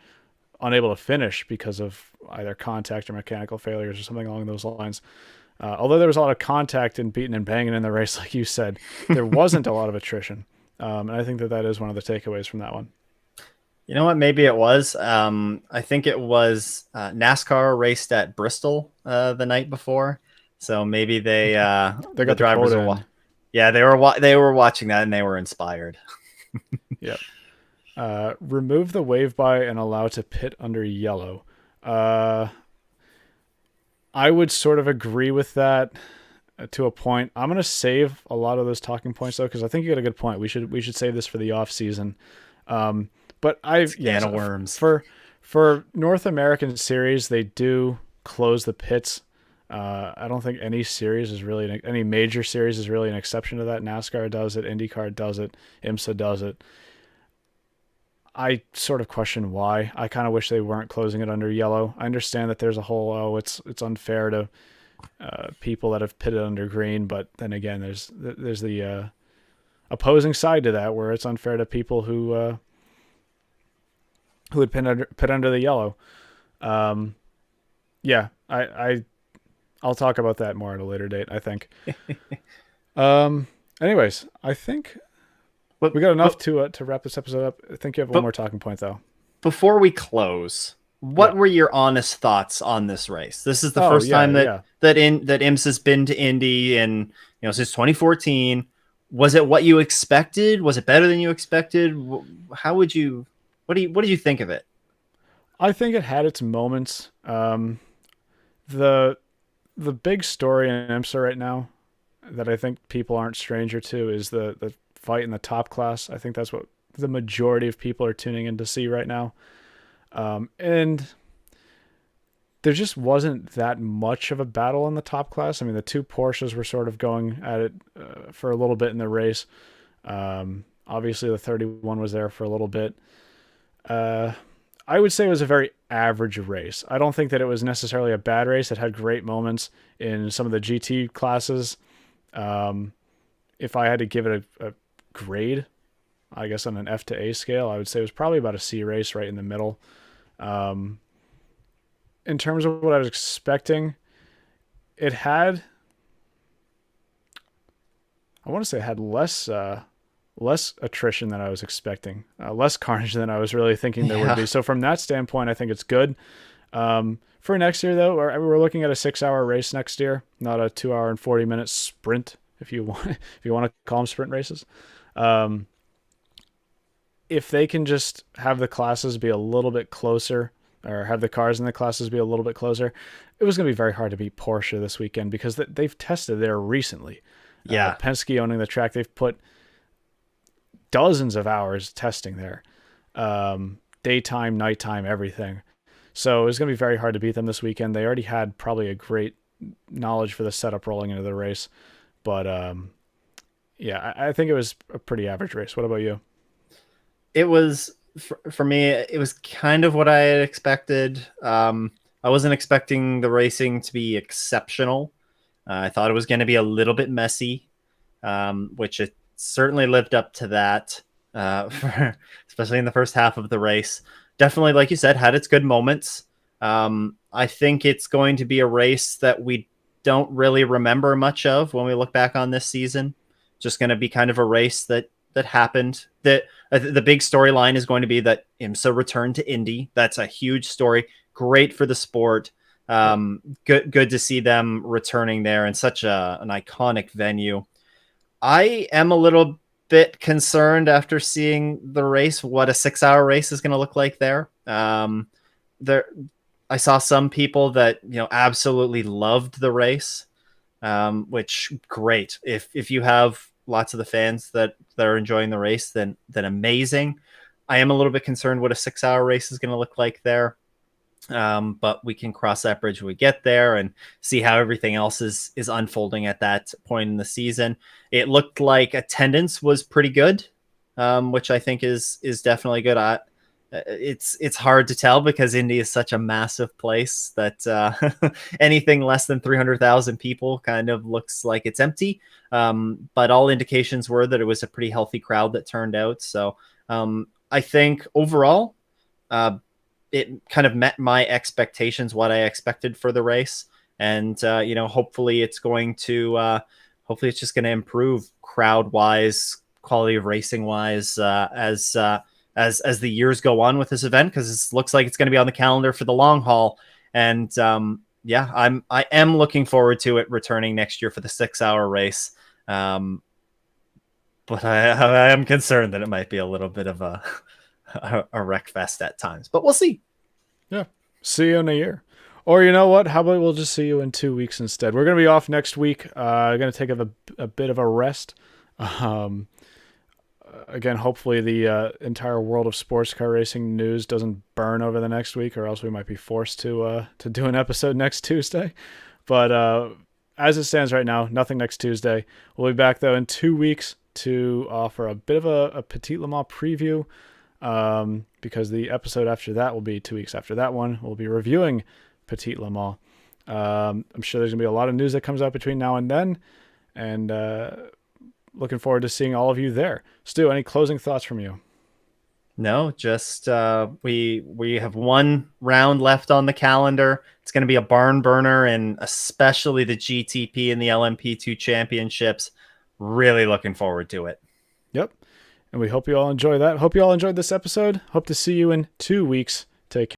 unable to finish because of either contact or mechanical failures or something along those lines. Although there was a lot of contact and beating and banging in the race, like you said, there wasn't a lot of attrition. And I think that is one of the takeaways from that one. You know what? Maybe it was. I think it was NASCAR raced at Bristol the night before, so maybe they got the drivers. They were watching that and they were inspired. Yep. Remove the wave by and allow to pit under yellow. I would sort of agree with that to a point. I'm going to save a lot of those talking points though, because I think you got a good point. We should save this for the off season. But can of worms for North American series, they do close the pits. I don't think any series is really any major series is really an exception to that. NASCAR does it, IndyCar does it, IMSA does it. I sort of question why. I kind of wish they weren't closing it under yellow. I understand that there's a whole it's unfair to people that have pitted under green, but then again, there's the opposing side to that where it's unfair to people who would pit under the yellow. I'll talk about that more at a later date, I think. Anyways, I think we got enough to wrap this episode up. I think you have one more talking point, though. Before we close, what were your honest thoughts on this race? This is the first time that IMSA's been to Indy in since 2014. Was it what you expected? Was it better than you expected? What did you think of it? I think it had its moments. The big story in IMSA right now that I think people aren't stranger to is the fight in the top class. I think that's what the majority of people are tuning in to see right now. And there just wasn't that much of a battle in the top class. I mean, the 2 Porsches were sort of going at it for a little bit in the race. Obviously, the 31 was there for a little bit. I would say it was a very average race. I don't think that it was necessarily a bad race. It had great moments in some of the GT classes. If I had to give it a grade, I guess on an F to A scale, I would say it was probably about a C race, right in the middle. In terms of what I was expecting, it had, I want to say it had less attrition than I was expecting, less carnage than I was really thinking there would be. So from that standpoint, I think it's good. For next year, though, we're looking at a 6-hour race next year, not a 2 hour and 40-minute sprint, if you want to call them sprint races. If they can just have the classes be a little bit closer, or have the cars in the classes be a little bit closer, it was going to be very hard to beat Porsche this weekend because they've tested there recently. Yeah. Penske owning the track, they've put dozens of hours testing there, daytime, nighttime, everything. So it was going to be very hard to beat them this weekend. They already had probably a great knowledge for the setup rolling into the race. But yeah, I think it was a pretty average race. What about you? It was, for me, it was kind of what I had expected. I wasn't expecting the racing to be exceptional. I thought it was going to be a little bit messy, which it certainly lived up to that, especially in the first half of the race. Definitely, like you said, had its good moments. I think it's going to be a race that we don't really remember much of when we look back on this season. Just going to be kind of a race that happened. That the big storyline is going to be that IMSA returned to Indy. That's a huge story. Great for the sport. Good to see them returning there in such an iconic venue. I am a little bit concerned after seeing the race, what a 6-hour race is going to look like there. I saw some people that, absolutely loved the race, which great. If you have lots of the fans that are enjoying the race, then amazing. I am a little bit concerned what a 6-hour race is going to look like there. But we can cross that bridge when we get there and see how everything else is unfolding at that point in the season. It looked like attendance was pretty good, which I think is definitely good. It's hard to tell because Indy is such a massive place that anything less than 300,000 people kind of looks like it's empty. But all indications were that it was a pretty healthy crowd that turned out. So I think overall, it kind of met my expectations, what I expected for the race. And, hopefully it's going to, hopefully it's just going to improve crowd wise, quality of racing wise, as the years go on with this event, because it looks like it's going to be on the calendar for the long haul. And, I am looking forward to it returning next year for the 6-hour race. But I am concerned that it might be a little bit of a wreck fest at times, but we'll see. Yeah. See you in a year. Or you know what? How about we'll just see you in 2 weeks instead? We're going to be off next week. Going to take a bit of a rest. Again, hopefully the entire world of sports car racing news doesn't burn over the next week, or else we might be forced to do an episode next Tuesday. But as it stands right now, nothing next Tuesday. We'll be back, though, in 2 weeks to offer a bit of a Petit Le Mans preview, because the episode after that will be 2 weeks after that one. We'll be reviewing Petit Le Mans. I'm sure there's going to be a lot of news that comes out between now and then, and looking forward to seeing all of you there. Stu, any closing thoughts from you? No, just we have one round left on the calendar. It's going to be a barn burner, and especially the GTP and the LMP2 championships. Really looking forward to it. Yep. And we hope you all enjoy that. Hope you all enjoyed this episode. Hope to see you in 2 weeks. Take care.